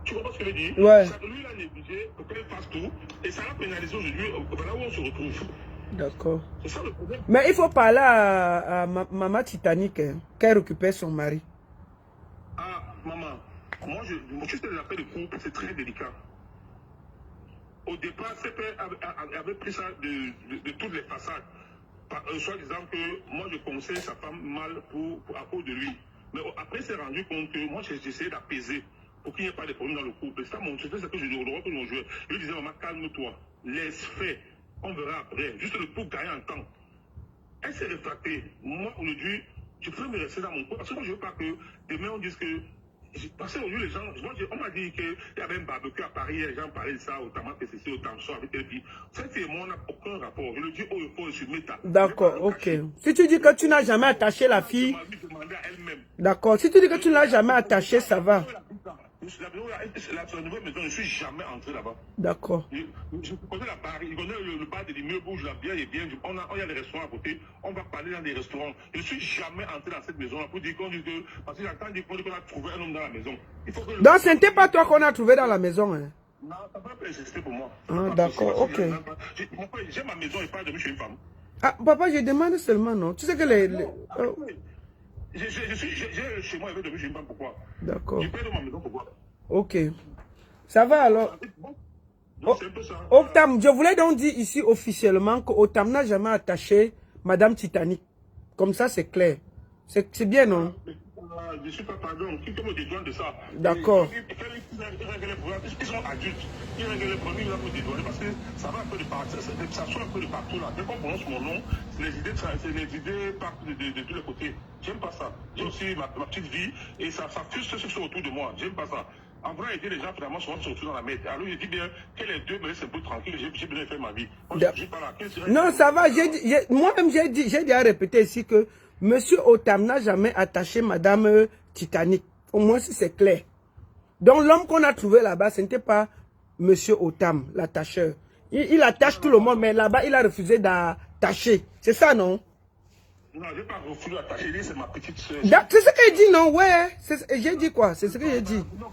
Tu comprends ce que je veux dire? Ouais. Lui, il a négligé pour qu'elle fasse tout. Et ça l'a pénalisé aujourd'hui. Voilà où on se retrouve. D'accord. C'est ça le problème. Mais il faut parler à maman Titanic, hein, qu'elle récupère son mari. Ah, maman, moi, tu sais, les affaires de couple, c'est très délicat. Au départ, CP avait pris ça de toutes les façades. Soit disant que moi, je conseille sa femme mal à cause de lui. Mais après, il s'est rendu compte que moi, j'essayais d'apaiser pour qu'il n'y ait pas de problème dans le couple. C'est ça ce que je dis aux joueurs. Je lui disais, maman, calme-toi, laisse faire. On verra après, juste pour gagner en temps. Elle s'est rétractée. Moi, aujourd'hui, je peux me rester dans mon coin. Parce que moi, je ne veux pas que demain, on dise que. Parce qu'aujourd'hui, les gens. On m'a dit qu'il y avait un barbecue à Paris, les gens parlaient de ça, autant que c'est autant que ça, avec elle. Cette et moi, on n'a aucun rapport. Je le dis haut et fort, je suis méta. D'accord, ok. Si tu dis que tu n'as jamais attaché la fille. D'accord, si tu dis que tu ne l'as jamais attaché, ça va. La nouvelle maison, je ne suis jamais entré là-bas. D'accord. Je connais la barre, je connais le bar de l'immeuble où la bière est bien. Il y a des restaurants à côté. On va parler dans des restaurants. Je ne suis jamais entré dans cette maison-là pour dire qu'on dit que. Parce que j'entends dire qu'on a trouvé un homme dans la maison. Donc, ce n'était pas toi qu'on a trouvé dans la maison. Hein? Non, ça ne va pas exister pour moi. Ah, d'accord, ok. J'ai ma maison et pas de chez une femme. Ah, papa, je demande seulement, non. Tu sais que les. J'ai chez moi, il veut de chez une femme, pourquoi? D'accord. Je paie de ma maison, pourquoi? Ok. Ça va alors? Otam, je voulais donc dire ici officiellement que Otam n'a jamais attaché Madame Titanic. Comme ça, c'est clair. C'est bien, non? Je ne suis pas pardon. Qui te me dédouane de ça? D'accord. Ils sont adultes. Ils règlent les problèmes, ils vont me dédouaner parce que ça va un peu de partout. Ça sort un peu de partout là. Dès qu'on prononce mon nom, les idées partent de tous les côtés. J'aime pas ça. J'ai aussi ma petite vie et ça frustre ceux qui sont autour de moi. J'aime pas ça. En vrai, aider les gens, finalement, souvent se retrouvent dans la merde. Alors, je dis bien que les deux me laissent un peu tranquille. J'ai besoin de faire ma vie. Moi, je dis pas là. Non, ça va. Moi-même, j'ai déjà répété ici que Monsieur Otam n'a jamais attaché Madame Titanic. Au moins, si c'est clair. Donc, l'homme qu'on a trouvé là-bas, ce n'était pas Monsieur Otam, l'attacheur. Il attache tout le monde, mais là-bas, il a refusé d'attacher. C'est ça, non? Non, je n'ai pas refusé d'attacher. C'est ma petite soeur. C'est ce qu'elle dit, non? Ouais. J'ai dit quoi? C'est ce que j'ai dit. Non,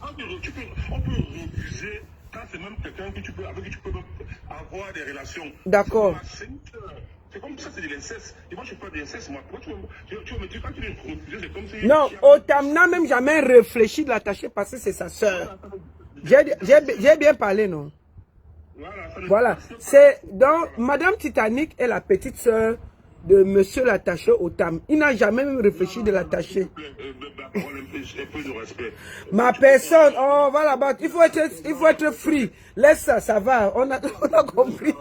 on peut refuser quand c'est même quelqu'un avec qui tu peux avoir des relations. D'accord. C'est comme ça, c'est de l'inceste. Et moi, je ne fais pas d'inceste, moi. Tu me dis, quand tu veux refuser, c'est comme si... Non, Otam n'a même jamais réfléchi de l'attacher parce que c'est sa soeur. J'ai bien parlé, non? Voilà. C'est donc, Madame Titanic est la petite soeur de Monsieur l'attaché Otam. Il n'a jamais même réfléchi de l'attacher. Un peu de respect. Ma personne, oh, voilà, il faut être free. Laisse ça, ça va. On a compris.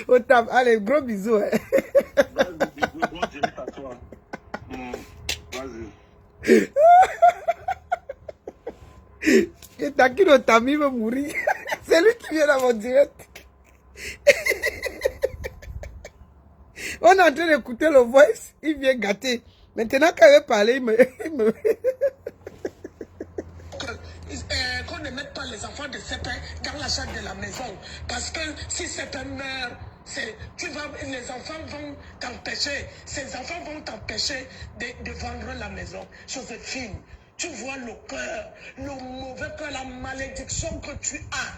Otam, allez, gros bisous. Hein. Vas-y. Et t'as qui Otam, il veut mourir. C'est lui qui vient dans mon direct. On est en train d'écouter le voice, il vient gâter. Maintenant quand il veut parler, il me... Qu'on ne mette pas les enfants de CP dans la chambre de la maison. Parce que si CP meurt, les enfants vont t'empêcher. Ces enfants vont t'empêcher de vendre la maison. Joséphine, tu vois le cœur, le mauvais cœur, la malédiction que tu as.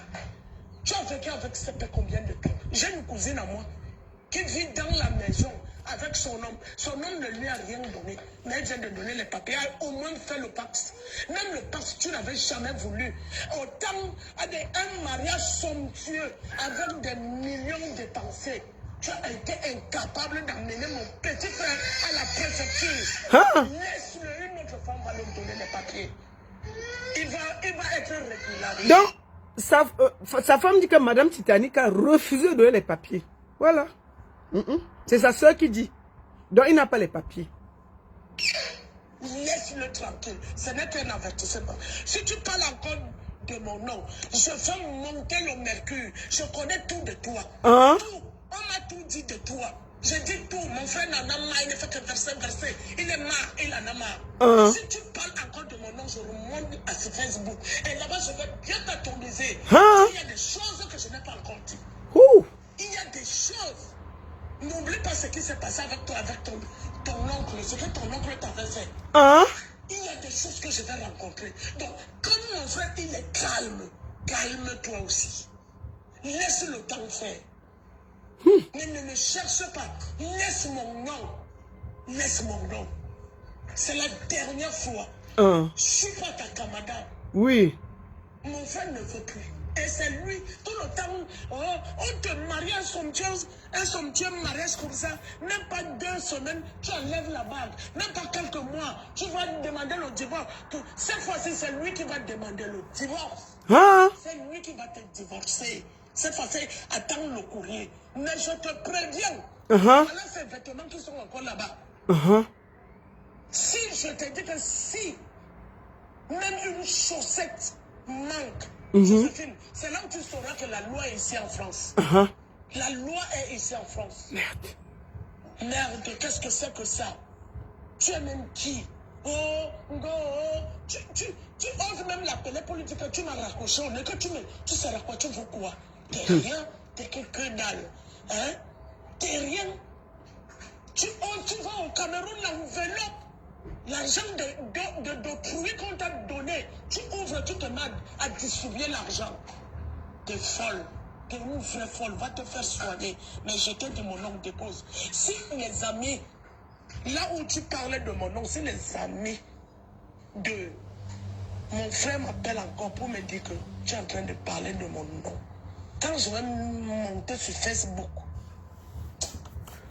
Tu as vécu avec CP combien de temps? J'ai une cousine à moi qui vit dans la maison avec son homme. Son homme ne lui a rien donné, mais elle vient de donner les papiers. Elle a au moins fait le pacte. Même le pacte, tu n'avais jamais voulu. Autant un mariage somptueux avec des millions dépensés. Tu as été incapable d'amener mon petit frère à la préfecture. Laisse-le, une autre femme va lui donner les papiers. Il va être régularisé. Donc, sa femme dit que Madame Titanic a refusé de donner les papiers. Voilà. C'est sa soeur qui dit. Donc, il n'a pas les papiers. Laisse-le tranquille. Ce n'est qu'un avertissement. Si tu parles encore de mon nom, je vais monter le mercure. Je connais tout de toi. Hein? Tout. On m'a tout dit de toi. Je dis tout. Mon frère n'en a marre. Il ne fait que verser. Il est marre. Il en a marre. Si tu parles encore de mon nom, je remonte à ce Facebook. Et là-bas, je vais bien t'autoriser. Il y a des choses que je n'ai pas encore dit. Il y a des choses. N'oublie pas ce qui s'est passé avec toi, avec ton oncle, ce que ton oncle t'avait fait. Hein? Il y a des choses que je vais rencontrer. Donc, comme mon frère, il est calme, calme-toi aussi. Laisse le temps faire. Mais ne me cherche pas. Laisse mon nom. Laisse mon nom. C'est la dernière fois. Je suis pas ta camarade. Oui. Mon frère ne veut plus. Et c'est lui, tout le temps, on te marie un somptueux mariage comme ça, même pas 2 semaines, tu enlèves la bague, même pas quelques mois, tu vas demander le divorce. Cette fois-ci, c'est lui qui va demander le divorce. Hein? C'est lui qui va te divorcer. Cette fois-ci, attends le courrier. Mais je te préviens, voilà ces vêtements qui sont encore là-bas. Si je te dis que si même une chaussette manque, Joséphine, c'est là où tu sauras que la loi est ici en France. La loi est ici en France. Merde, qu'est-ce que c'est que ça? Tu es même qui? Tu oses même l'appeler pour lui dire que tu m'as raccroché au nez, que tu sais quoi, tu veux quoi? T'es rien, t'es que dalle. Hein? T'es rien. Tu vas au Cameroun, l'enveloppe. L'argent d'autrui qu'on t'a donné, tu ouvres, tu te mets à distribuer l'argent. T'es folle. T'es une vraie folle. Va te faire soigner. Mais je te dis mon nom dépose. Si les amis, là où tu parlais de mon nom, si les amis de mon frère m'appellent encore pour me dire que tu es en train de parler de mon nom, quand je vais monter sur Facebook,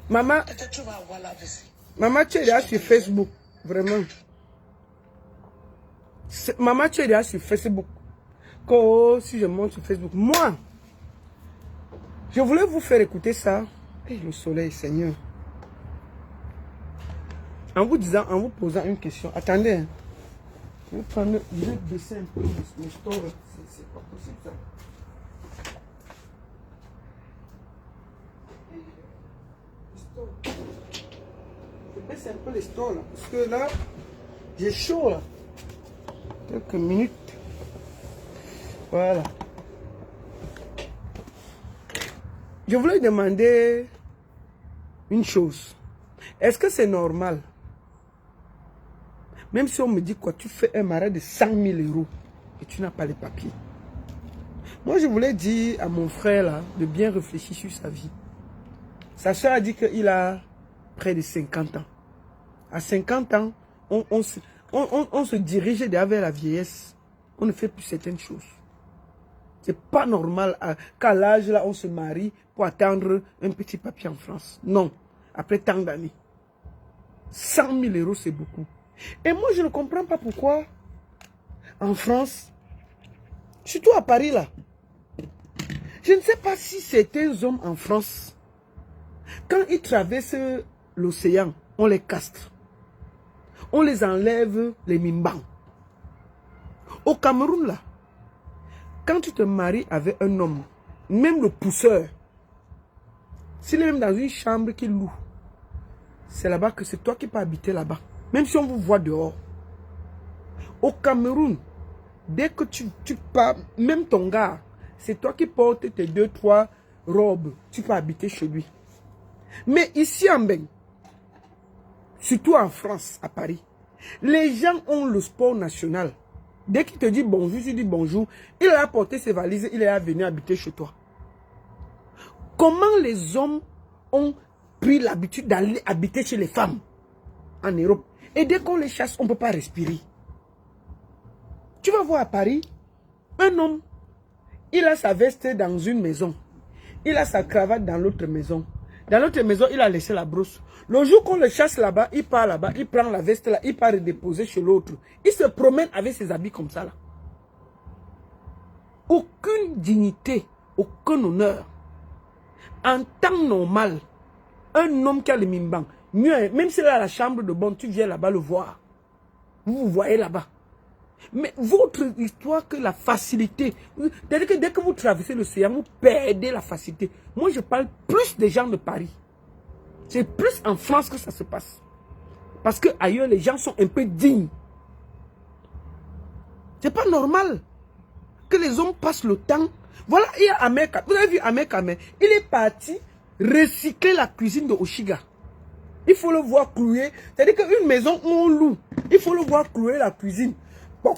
maman, peut-être tu vas avoir la vessie. Maman, tu es là sur Facebook. Vraiment. Maman, tu es là sur Facebook. Oh, si je monte sur Facebook. Moi, je voulais vous faire écouter ça. Et le soleil, Seigneur. En vous disant, en vous posant une question. Attendez. Hein. Je vais baisser un peu le store. C'est pas possible ça. Je baisse un peu les stores là. Parce que là, j'ai chaud là. Quelques minutes. Voilà. Je voulais demander une chose. Est-ce que c'est normal? Même si on me dit quoi, tu fais un mariage de 100 000 € et tu n'as pas les papiers. Moi, je voulais dire à mon frère là de bien réfléchir sur sa vie. Sa soeur a dit qu'il a près de 50 ans. À 50 ans, on se dirige vers la vieillesse. On ne fait plus certaines choses. C'est pas normal qu'à l'âge là, on se marie pour attendre un petit papier en France. Non. Après tant d'années. 100 000 €, c'est beaucoup. Et moi, je ne comprends pas pourquoi en France, surtout à Paris là, je ne sais pas si certains hommes en France, quand ils traversent l'océan, on les castre. On les enlève les mimbans. Au Cameroun là, quand tu te maries avec un homme, même le pousseur, s'il est même dans une chambre qu'il loue, c'est là-bas que c'est toi qui peux habiter là-bas. Même si on vous voit dehors. Au Cameroun, dès que tu pars, même ton gars, c'est toi qui portes tes 2-3 robes. Tu peux habiter chez lui. Mais ici en Beng, surtout en France, à Paris, les gens ont le sport national. Dès qu'il te dit bonjour, tu dis bonjour. Il a apporté ses valises, il est venu habiter chez toi. Comment les hommes ont pris l'habitude d'aller habiter chez les femmes en Europe? Et dès qu'on les chasse, on ne peut pas respirer. Tu vas voir à Paris, un homme, il a sa veste dans une maison. Il a sa cravate dans l'autre maison. Dans l'autre maison, il a laissé la brosse. Le jour qu'on le chasse là-bas, il part là-bas, il prend la veste là, il part redéposer chez l'autre. Il se promène avec ses habits comme ça là. Aucune dignité, aucun honneur. En temps normal, un homme qui a le mimbang, mieux, même s'il a la chambre de bonne, tu viens là-bas le voir. Vous vous voyez là-bas. Mais votre histoire que la facilité, c'est-à-dire que dès que vous traversez l'océan, vous perdez la facilité. Moi, je parle plus des gens de Paris. C'est plus en France que ça se passe. Parce que ailleurs, les gens sont un peu dignes. C'est pas normal que les hommes passent le temps. Voilà, il y a Ahmed, vous avez vu Ahmed Kamé, il est parti recycler la cuisine de Oshiga. Il faut le voir clouer. C'est-à-dire qu'une maison où on loue, il faut le voir clouer la cuisine. Poc,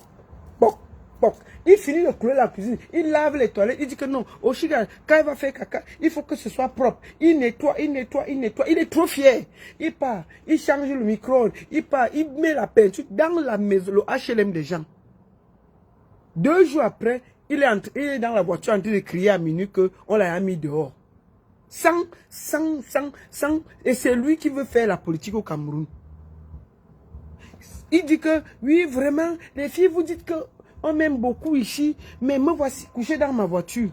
poc, poc. Il finit de clouer la cuisine. Il lave les toilettes. Il dit que non, Oshiga, quand il va faire caca, il faut que ce soit propre. Il nettoie, il nettoie, il nettoie. Il est trop fier. Il part, il change le micro-ondes. Il part, il met la peinture dans la maison, le HLM des gens. 2 jours après, il est dans la voiture en train de crier à minuit qu'on l'a mis dehors. Sans. Et c'est lui qui veut faire la politique au Cameroun. Il dit que, oui, vraiment, les filles, vous dites qu'on m'aime beaucoup ici, mais me voici couché dans ma voiture.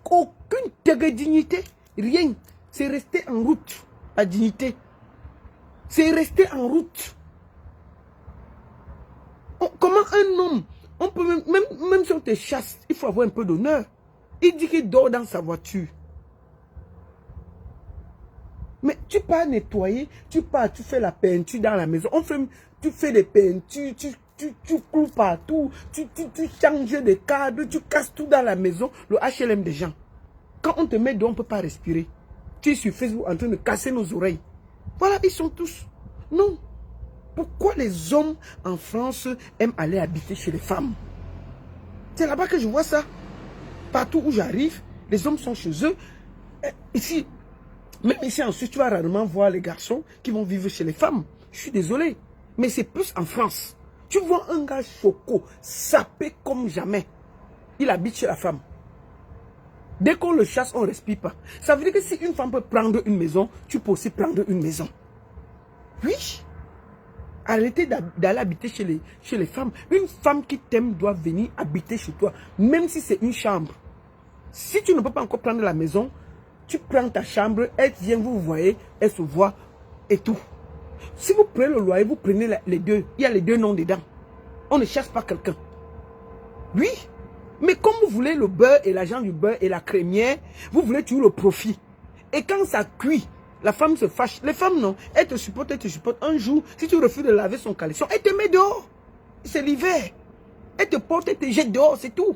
Aucune dignité, rien. C'est resté en route, la dignité. C'est resté en route. Comment un homme, on peut même si on te chasse, il faut avoir un peu d'honneur. Il dit qu'il dort dans sa voiture. Mais tu pars nettoyer, tu fais la peinture dans la maison. Tu fais des peintures, tu cloues partout, tu changes des cadres, tu casses tout dans la maison, le HLM des gens. Quand on te met dehors, on ne peut pas respirer. Tu es sur Facebook en train de casser nos oreilles. Voilà, ils sont tous. Non. Pourquoi les hommes en France aiment aller habiter chez les femmes? C'est là-bas que je vois ça. Partout où j'arrive, les hommes sont chez eux. Ici, même ici en Suisse, tu vas rarement voir les garçons qui vont vivre chez les femmes. Je suis désolé. Mais c'est plus en France. Tu vois un gars choco, sapé comme jamais. Il habite chez la femme. Dès qu'on le chasse, on ne respire pas. Ça veut dire que si une femme peut prendre une maison, tu peux aussi prendre une maison. Oui. Arrêtez d'aller habiter chez les femmes. Une femme qui t'aime doit venir habiter chez toi, même si c'est une chambre. Si tu ne peux pas encore prendre la maison, tu prends ta chambre, elle vient, vous voyez, elle se voit et tout. Si vous prenez le loyer, vous prenez les deux. Il y a les deux noms dedans. On ne chasse pas quelqu'un. Oui, mais comme vous voulez le beurre et l'argent du beurre et la crémière, vous voulez toujours le profit. Et quand ça cuit, la femme se fâche. Les femmes, non, elles te supportent, elles te supportent. Un jour, si tu refuses de laver son caleçon, elle te met dehors. C'est l'hiver. Elle te porte, elle te jette dehors, c'est tout.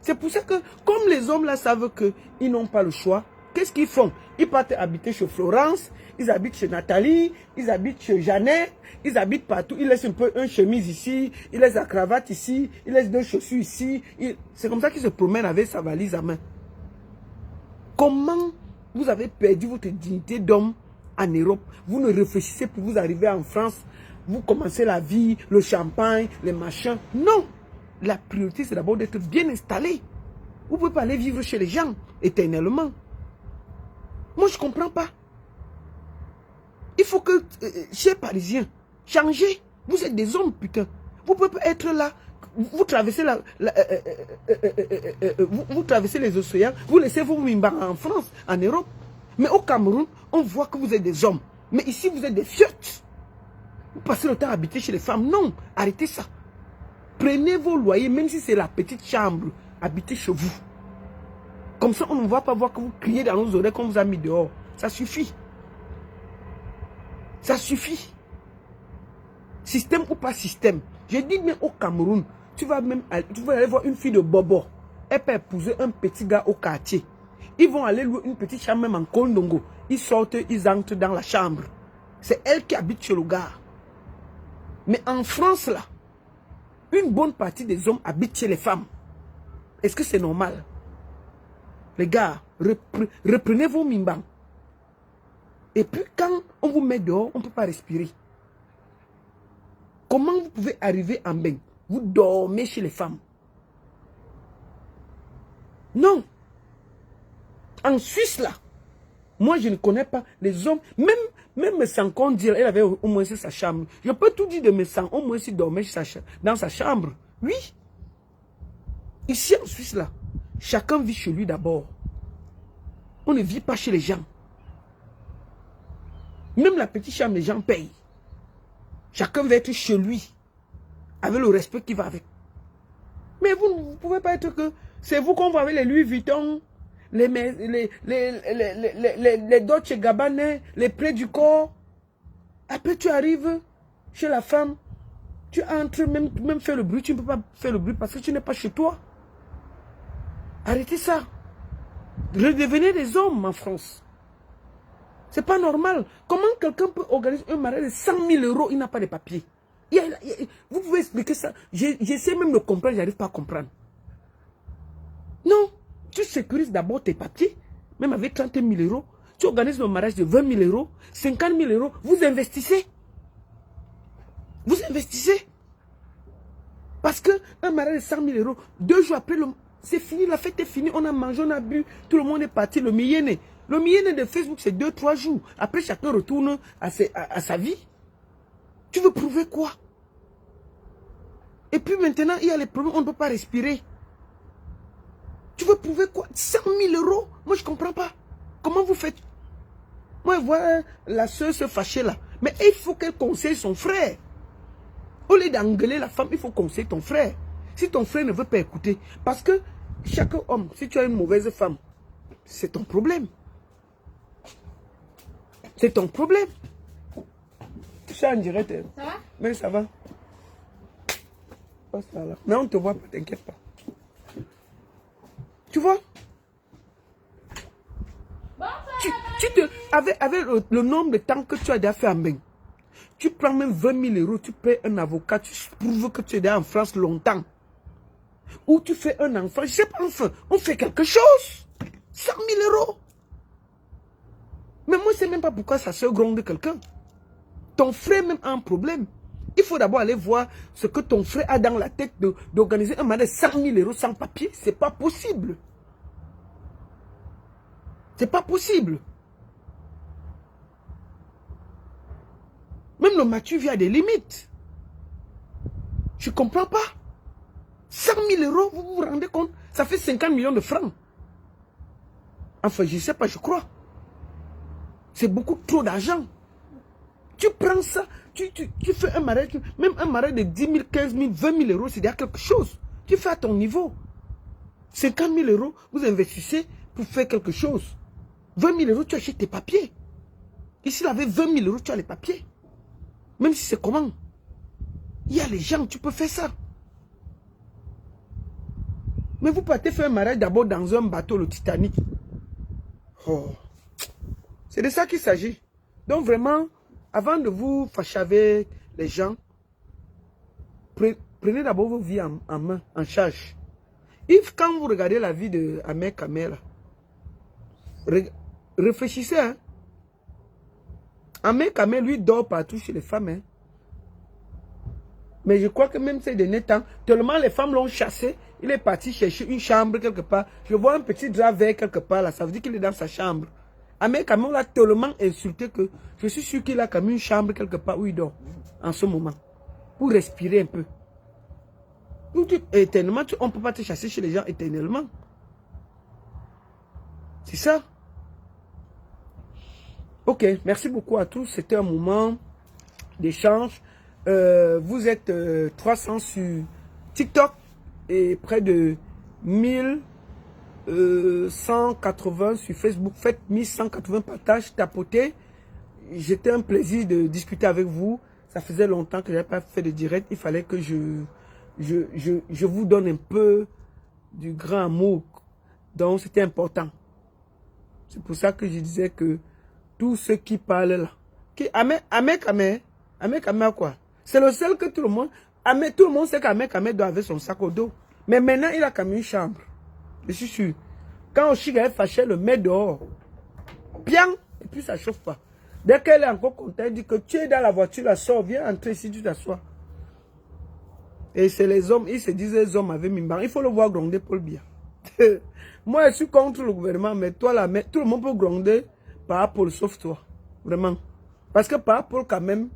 C'est pour ça que, comme les hommes là savent qu'ils n'ont pas le choix, qu'est-ce qu'ils font? Ils partent habiter chez Florence, ils habitent chez Nathalie, ils habitent chez Jeannette, ils habitent partout. Ils laissent un peu une chemise ici, ils laissent la cravate ici, ils laissent 2 chaussures ici. C'est comme ça qu'ils se promènent avec sa valise à main. Comment vous avez perdu votre dignité d'homme en Europe? Vous ne réfléchissez plus, vous arrivez en France, vous commencez la vie, le champagne, les machins. Non! La priorité, c'est d'abord d'être bien installé. Vous ne pouvez pas aller vivre chez les gens éternellement. Moi, je ne comprends pas. Il faut que, chers Parisiens, changez. Vous êtes des hommes, putain. Vous ne pouvez pas être là. Vous traversez vous traversez les océans. Vous laissez vos mimbas en France, en Europe. Mais au Cameroun, on voit que vous êtes des hommes. Mais ici, vous êtes des fiottes. Vous passez le temps à habiter chez les femmes. Non, arrêtez ça. Prenez vos loyers, même si c'est la petite chambre. Habitez chez vous. Comme ça, on ne va pas voir que vous criez dans nos oreilles qu'on vous a mis dehors. Ça suffit. Ça suffit. Système ou pas système. J'ai dit même au Cameroun, tu vas aller voir une fille de Bobo. Elle peut épouser un petit gars au quartier. Ils vont aller louer une petite chambre même en Kondongo. Ils sortent, ils entrent dans la chambre. C'est elle qui habite chez le gars. Mais en France, là, une bonne partie des hommes habitent chez les femmes. Est-ce que c'est normal? Les gars, reprenez vos mimbans. Et puis quand on vous met dehors, on ne peut pas respirer. Comment vous pouvez arriver en bain? Vous dormez chez les femmes. Non. En Suisse, là, moi je ne connais pas les hommes, même mes sangs qu'on dit, elle avait au moins sa chambre. Je peux tout dire de mes sangs, au moins s'il dormait dans sa chambre. Oui. Ici en Suisse, là, chacun vit chez lui d'abord. On ne vit pas chez les gens. Même la petite chambre, les gens payent. Chacun va être chez lui. Avec le respect qui va avec. Mais vous ne pouvez pas être que... C'est vous qu'on voit avec les Louis Vuitton, les Dolce Gabbana, les prêts du corps. Après tu arrives chez la femme. Tu entres, même faire le bruit. Tu ne peux pas faire le bruit parce que tu n'es pas chez toi. Arrêtez ça. Redevenez des hommes en France. C'est pas normal. Comment quelqu'un peut organiser un mariage de 100 000 euros, il n'a pas de papier? Vous pouvez expliquer ça. J'essaie même de comprendre, j'arrive pas à comprendre. Non, tu sécurises d'abord tes papiers, même avec 30 000 euros. Tu organises le mariage de 20 000 euros, 50 000 euros, vous investissez. Vous investissez. Parce qu'un mariage de 100 000 euros, 2 jours après, c'est fini, la fête est finie, on a mangé, on a bu, tout le monde est parti, le millionnaire. Le millionnaire de Facebook, c'est 2-3 jours. Après, chacun retourne à sa vie. Tu veux prouver quoi? Et puis maintenant, il y a les problèmes, on ne peut pas respirer. Tu veux prouver quoi? 100 000 euros? Moi, je ne comprends pas. Comment vous faites? Moi, je vois la soeur se fâcher là. Mais il faut qu'elle conseille son frère. Au lieu d'engueuler la femme, il faut conseiller ton frère. Si ton frère ne veut pas écouter. Parce que chaque homme, si tu as une mauvaise femme, c'est ton problème. C'est ton problème. Tu sais en direct. Ça va? Mais ça va. Passe là. Mais on ne te voit pas, t'inquiète pas. Tu vois? Avec le nombre de temps que tu as déjà fait en bain, tu prends même 20 000 euros, tu payes un avocat, tu prouves que tu es déjà en France longtemps. Ou tu fais un enfant, je sais pas, enfin, on fait quelque chose. 100 000 euros. Mais moi, je ne sais même pas pourquoi ça se gronde quelqu'un. Ton frère même a un problème. Il faut d'abord aller voir ce que ton frère a dans la tête d'organiser un mariage de 100 000 euros sans papier. C'est pas possible. C'est pas possible. Même le Mathieu vient à des limites. Je ne comprends pas. 100 000 euros, vous vous rendez compte? Ça fait 50 millions de francs. Enfin, je ne sais pas, je crois. C'est beaucoup trop d'argent. Tu prends ça, tu fais un mariage, même un mariage de 10 000, 15 000, 20 000 euros, c'est déjà quelque chose. Tu fais à ton niveau. 50 000 euros, vous investissez pour faire quelque chose. 20 000 euros, tu achètes tes papiers. Ici, il avait 20 000 euros, tu as les papiers. Même si c'est comment. Il y a les gens, tu peux faire ça. Mais vous partez faire un mariage d'abord dans un bateau, le Titanic. Oh. C'est de ça qu'il s'agit. Donc vraiment, avant de vous fâcher avec les gens, prenez d'abord vos vies en main, en charge. Et quand vous regardez la vie de Ahmed Kamel, réfléchissez. Hein? Ahmed Kamel, lui, dort partout chez les femmes. Hein? Mais je crois que même ces derniers temps, tellement les femmes l'ont chassé, il est parti chercher une chambre quelque part. Je vois un petit drap vert quelque part là, ça veut dire qu'il est dans sa chambre. Ahmed Kamel l'a tellement insulté que je suis sûr qu'il a comme une chambre quelque part où il dort en ce moment. Pour respirer un peu. Éternellement, on ne peut pas te chasser chez les gens éternellement. C'est ça. Ok, merci beaucoup à tous. C'était un moment d'échange. Vous êtes 300 sur TikTok et près de 1180 sur Facebook. Faites 1180 partages, tapotez. J'étais un plaisir de discuter avec vous. Ça faisait longtemps que je n'avais pas fait de direct. Il fallait que je vous donne un peu du grand amour. Donc c'était important. C'est pour ça que je disais que tous ceux qui parlent là. Ahmed Kamel quoi? C'est le seul que tout le monde sait qu'Ahmed Kamel doit avoir son sac au dos. Mais maintenant, il a comme une chambre. Je suis sûr. Quand Oshiga est fâché, le met dehors. Bien. Et puis ça ne chauffe pas. Dès qu'elle est encore contente, elle dit que tu es dans la voiture, la sors, viens entrer ici, tu t'assois. Et c'est les hommes, ils se disent les hommes avec Mimban. Il faut le voir gronder Paul Biya. Moi, je suis contre le gouvernement, mais toi, là, tout le monde peut gronder par Paul, sauf toi. Vraiment. Parce que par Paul, quand même,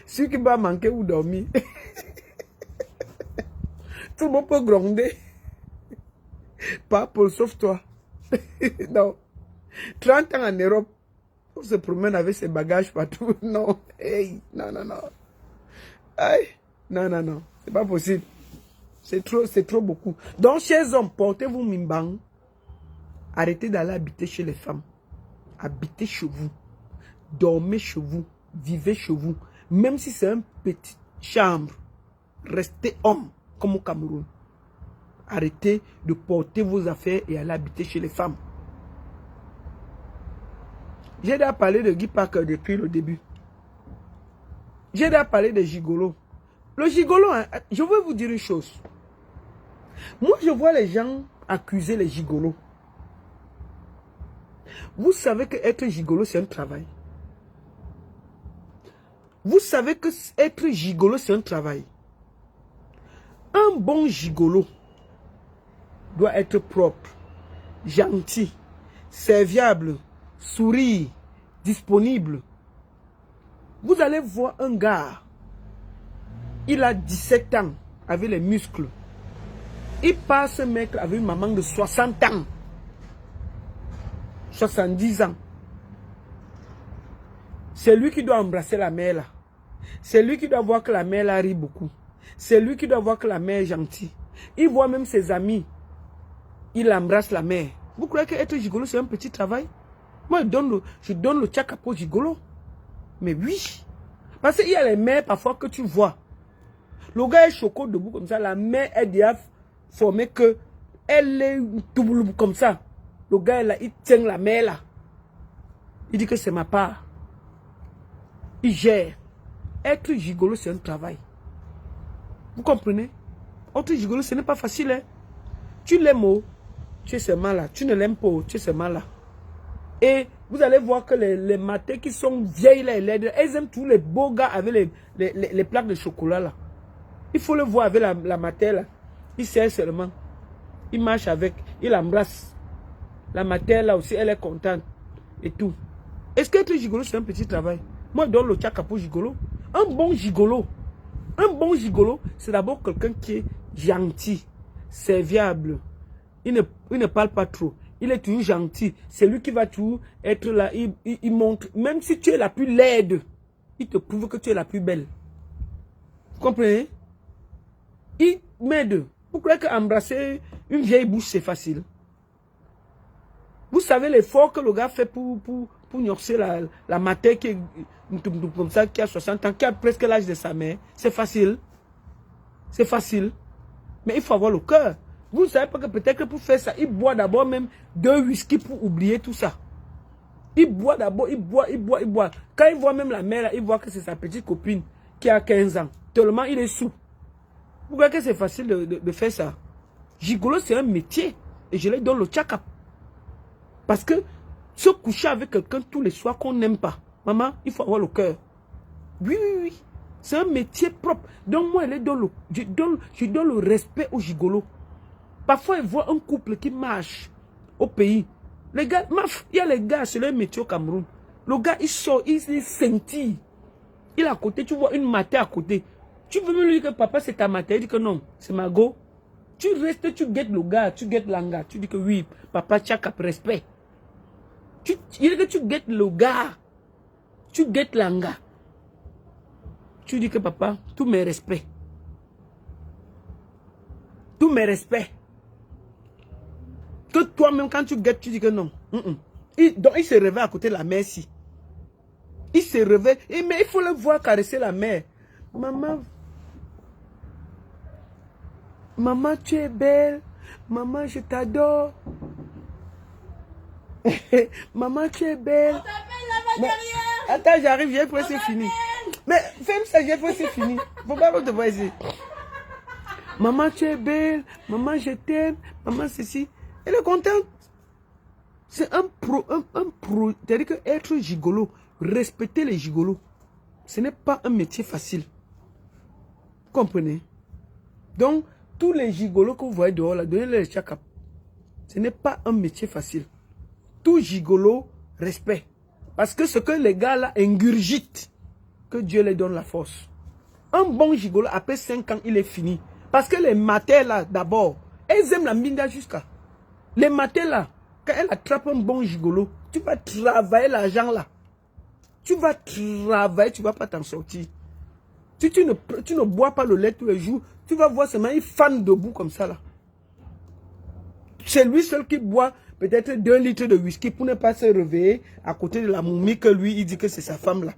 celui qui va manquer ou dormir. Tout le monde peut gronder. Par Paul, sauf toi. Non. 30 ans en Europe, on se promène avec ses bagages partout. Non. Hey. Non. Hey. Non. C'est pas possible. C'est trop beaucoup. Donc, chers hommes, portez-vous Mimbang. Arrêtez d'aller habiter chez les femmes. Habitez chez vous. Dormez chez vous. Vivez chez vous. Même si c'est une petite chambre. Restez homme, comme au Cameroun. Arrêtez de porter vos affaires et aller habiter chez les femmes. J'ai déjà parlé de Guy Parker depuis le début. J'ai déjà parlé de gigolo. Le gigolo, hein, je veux vous dire une chose. Moi, je vois les gens accuser les gigolos. Vous savez que être gigolo, c'est un travail. Vous savez que être gigolo, c'est un travail. Un bon gigolo doit être propre, gentil, serviable, sourire, disponible. Vous allez voir un gars, il a 17 ans avec les muscles. Il passe un mec avec une maman de 60 ans, 70 ans. C'est lui qui doit embrasser la mère là. C'est lui qui doit voir que la mère là rit beaucoup. C'est lui qui doit voir que la mère est gentille. Il voit même ses amis. Il embrasse la mère. Vous croyez qu'être gigolo c'est un petit travail? Moi je donne le tchakapo gigolo. Mais oui. Parce qu'il y a les mères parfois que tu vois. Le gars est choco debout comme ça. La mère est déjà formée que elle est double comme ça. Le gars là, il tient la mère là. Il dit que c'est ma part. Il gère. Être gigolo c'est un travail. Vous comprenez? Être gigolo ce n'est pas facile. Hein? Tu l'aimes, tu es seulement là. Tu ne l'aimes pas, tu es seulement là. Et vous allez voir que les matées qui sont vieilles là, elles aiment tous les beaux gars avec les plaques de chocolat là. Il faut le voir avec la maté là. Il sert seulement. Il marche avec, il embrasse. La maté là aussi, elle est contente. Et tout. Est-ce que être gigolo c'est un petit travail? Moi, je donne le tchakapo gigolo. Un bon gigolo, c'est d'abord quelqu'un qui est gentil, serviable. Il ne parle pas trop. Il est toujours gentil. C'est lui qui va toujours être là. Il montre. Même si tu es la plus laide, il te prouve que tu es la plus belle. Vous comprenez? Il m'aide. Vous croyez qu'embrasser une vieille bouche, c'est facile? Vous savez l'effort que le gars fait pour nyorcer la mater qui est comme ça, qui a 60 ans, qui a presque l'âge de sa mère. C'est facile. C'est facile. Mais il faut avoir le cœur. Vous ne savez pas que peut-être que pour faire ça, il boit d'abord même 2 whisky pour oublier tout ça. Il boit d'abord, il boit. Quand il voit même la mère, il voit que c'est sa petite copine qui a 15 ans. Tellement il est sous. Vous voyez que c'est facile de faire ça. Gigolo, c'est un métier. Et je lui donne le tchakap. Parce que se coucher avec quelqu'un tous les soirs qu'on n'aime pas, maman, il faut avoir le cœur. Oui. C'est un métier propre. Donc moi, je donne le respect au gigolo. Parfois, il voit un couple qui marche au pays. Les gars, il y a les gars, c'est leur métier au Cameroun. Le gars, il sort, il scintille. Il est à côté, tu vois une maté à côté. Tu veux me lui dire que papa, c'est ta maté. Il dit que non, c'est ma go. Tu restes, tu guettes le gars, tu guettes l'anga. Tu dis que oui, papa, tchakap, respect. Il dit que tu guettes le gars. Tu guettes l'anga. Tu dis que papa, tous mes respects. Tous mes respects. Que toi-même, quand tu guettes, tu dis que non. Donc, il se réveille à côté de la mère ici. Il se réveille. Mais il faut le voir caresser la mère. Maman, tu es belle. Maman, je t'adore. Maman, tu es belle. On t'appelle là-bas derrière. Attends, j'arrive, j'ai presque fini. Mais fais ça, j'ai presque fini. Faut pas te voir ici. Maman, tu es belle. Maman, je t'aime. Maman, ceci. Elle est contente. C'est un pro. C'est-à-dire que être gigolo, respecter les gigolos, ce n'est pas un métier facile. Vous comprenez? Donc, tous les gigolos que vous voyez dehors, là, donnez-les les tchakap. Ce n'est pas un métier facile. Tout gigolo, respect. Parce que ce que les gars là ingurgitent, que Dieu les donne la force. Un bon gigolo, après 5 ans, il est fini. Parce que les matées là, d'abord, elles aiment la minda jusqu'à. Les matées là, quand elle attrape un bon gigolo, tu vas travailler l'argent là. Tu vas travailler, tu ne vas pas t'en sortir. Si tu ne bois pas le lait tous les jours, tu vas voir seulement une fan debout comme ça là. C'est lui seul qui boit peut-être 2 litres de whisky pour ne pas se réveiller à côté de la momie que lui, il dit que c'est sa femme là.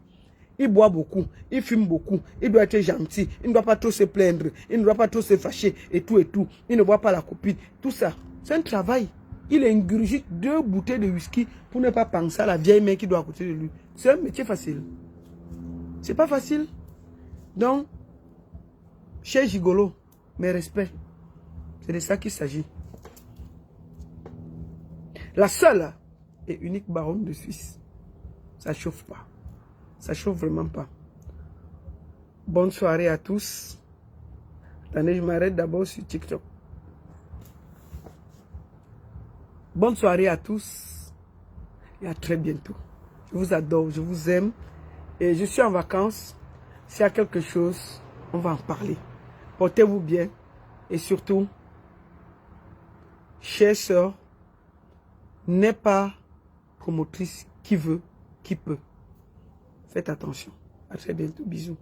Il boit beaucoup, il fume beaucoup, il doit être gentil, il ne doit pas trop se plaindre, il ne doit pas trop se fâcher et tout et tout. Il ne voit pas la copine. Tout ça, c'est un travail. il ingurgite 2 bouteilles de whisky pour ne pas penser à la vieille mère qui doit à côté de lui. C'est un métier facile. C'est pas facile. Donc, cher gigolo, mes respects. C'est de ça qu'il s'agit. La seule et unique baronne de Suisse. Ça chauffe pas. Ça chauffe vraiment pas. Bonne soirée à tous. Attendez, je m'arrête d'abord sur TikTok. Bonne soirée à tous. Et à très bientôt. Je vous adore, je vous aime. Et je suis en vacances. S'il y a quelque chose, on va en parler. Portez-vous bien. Et surtout, chère sœur, n'est pas promotrice qui veut, qui peut. Faites attention. À très bientôt. Bisous.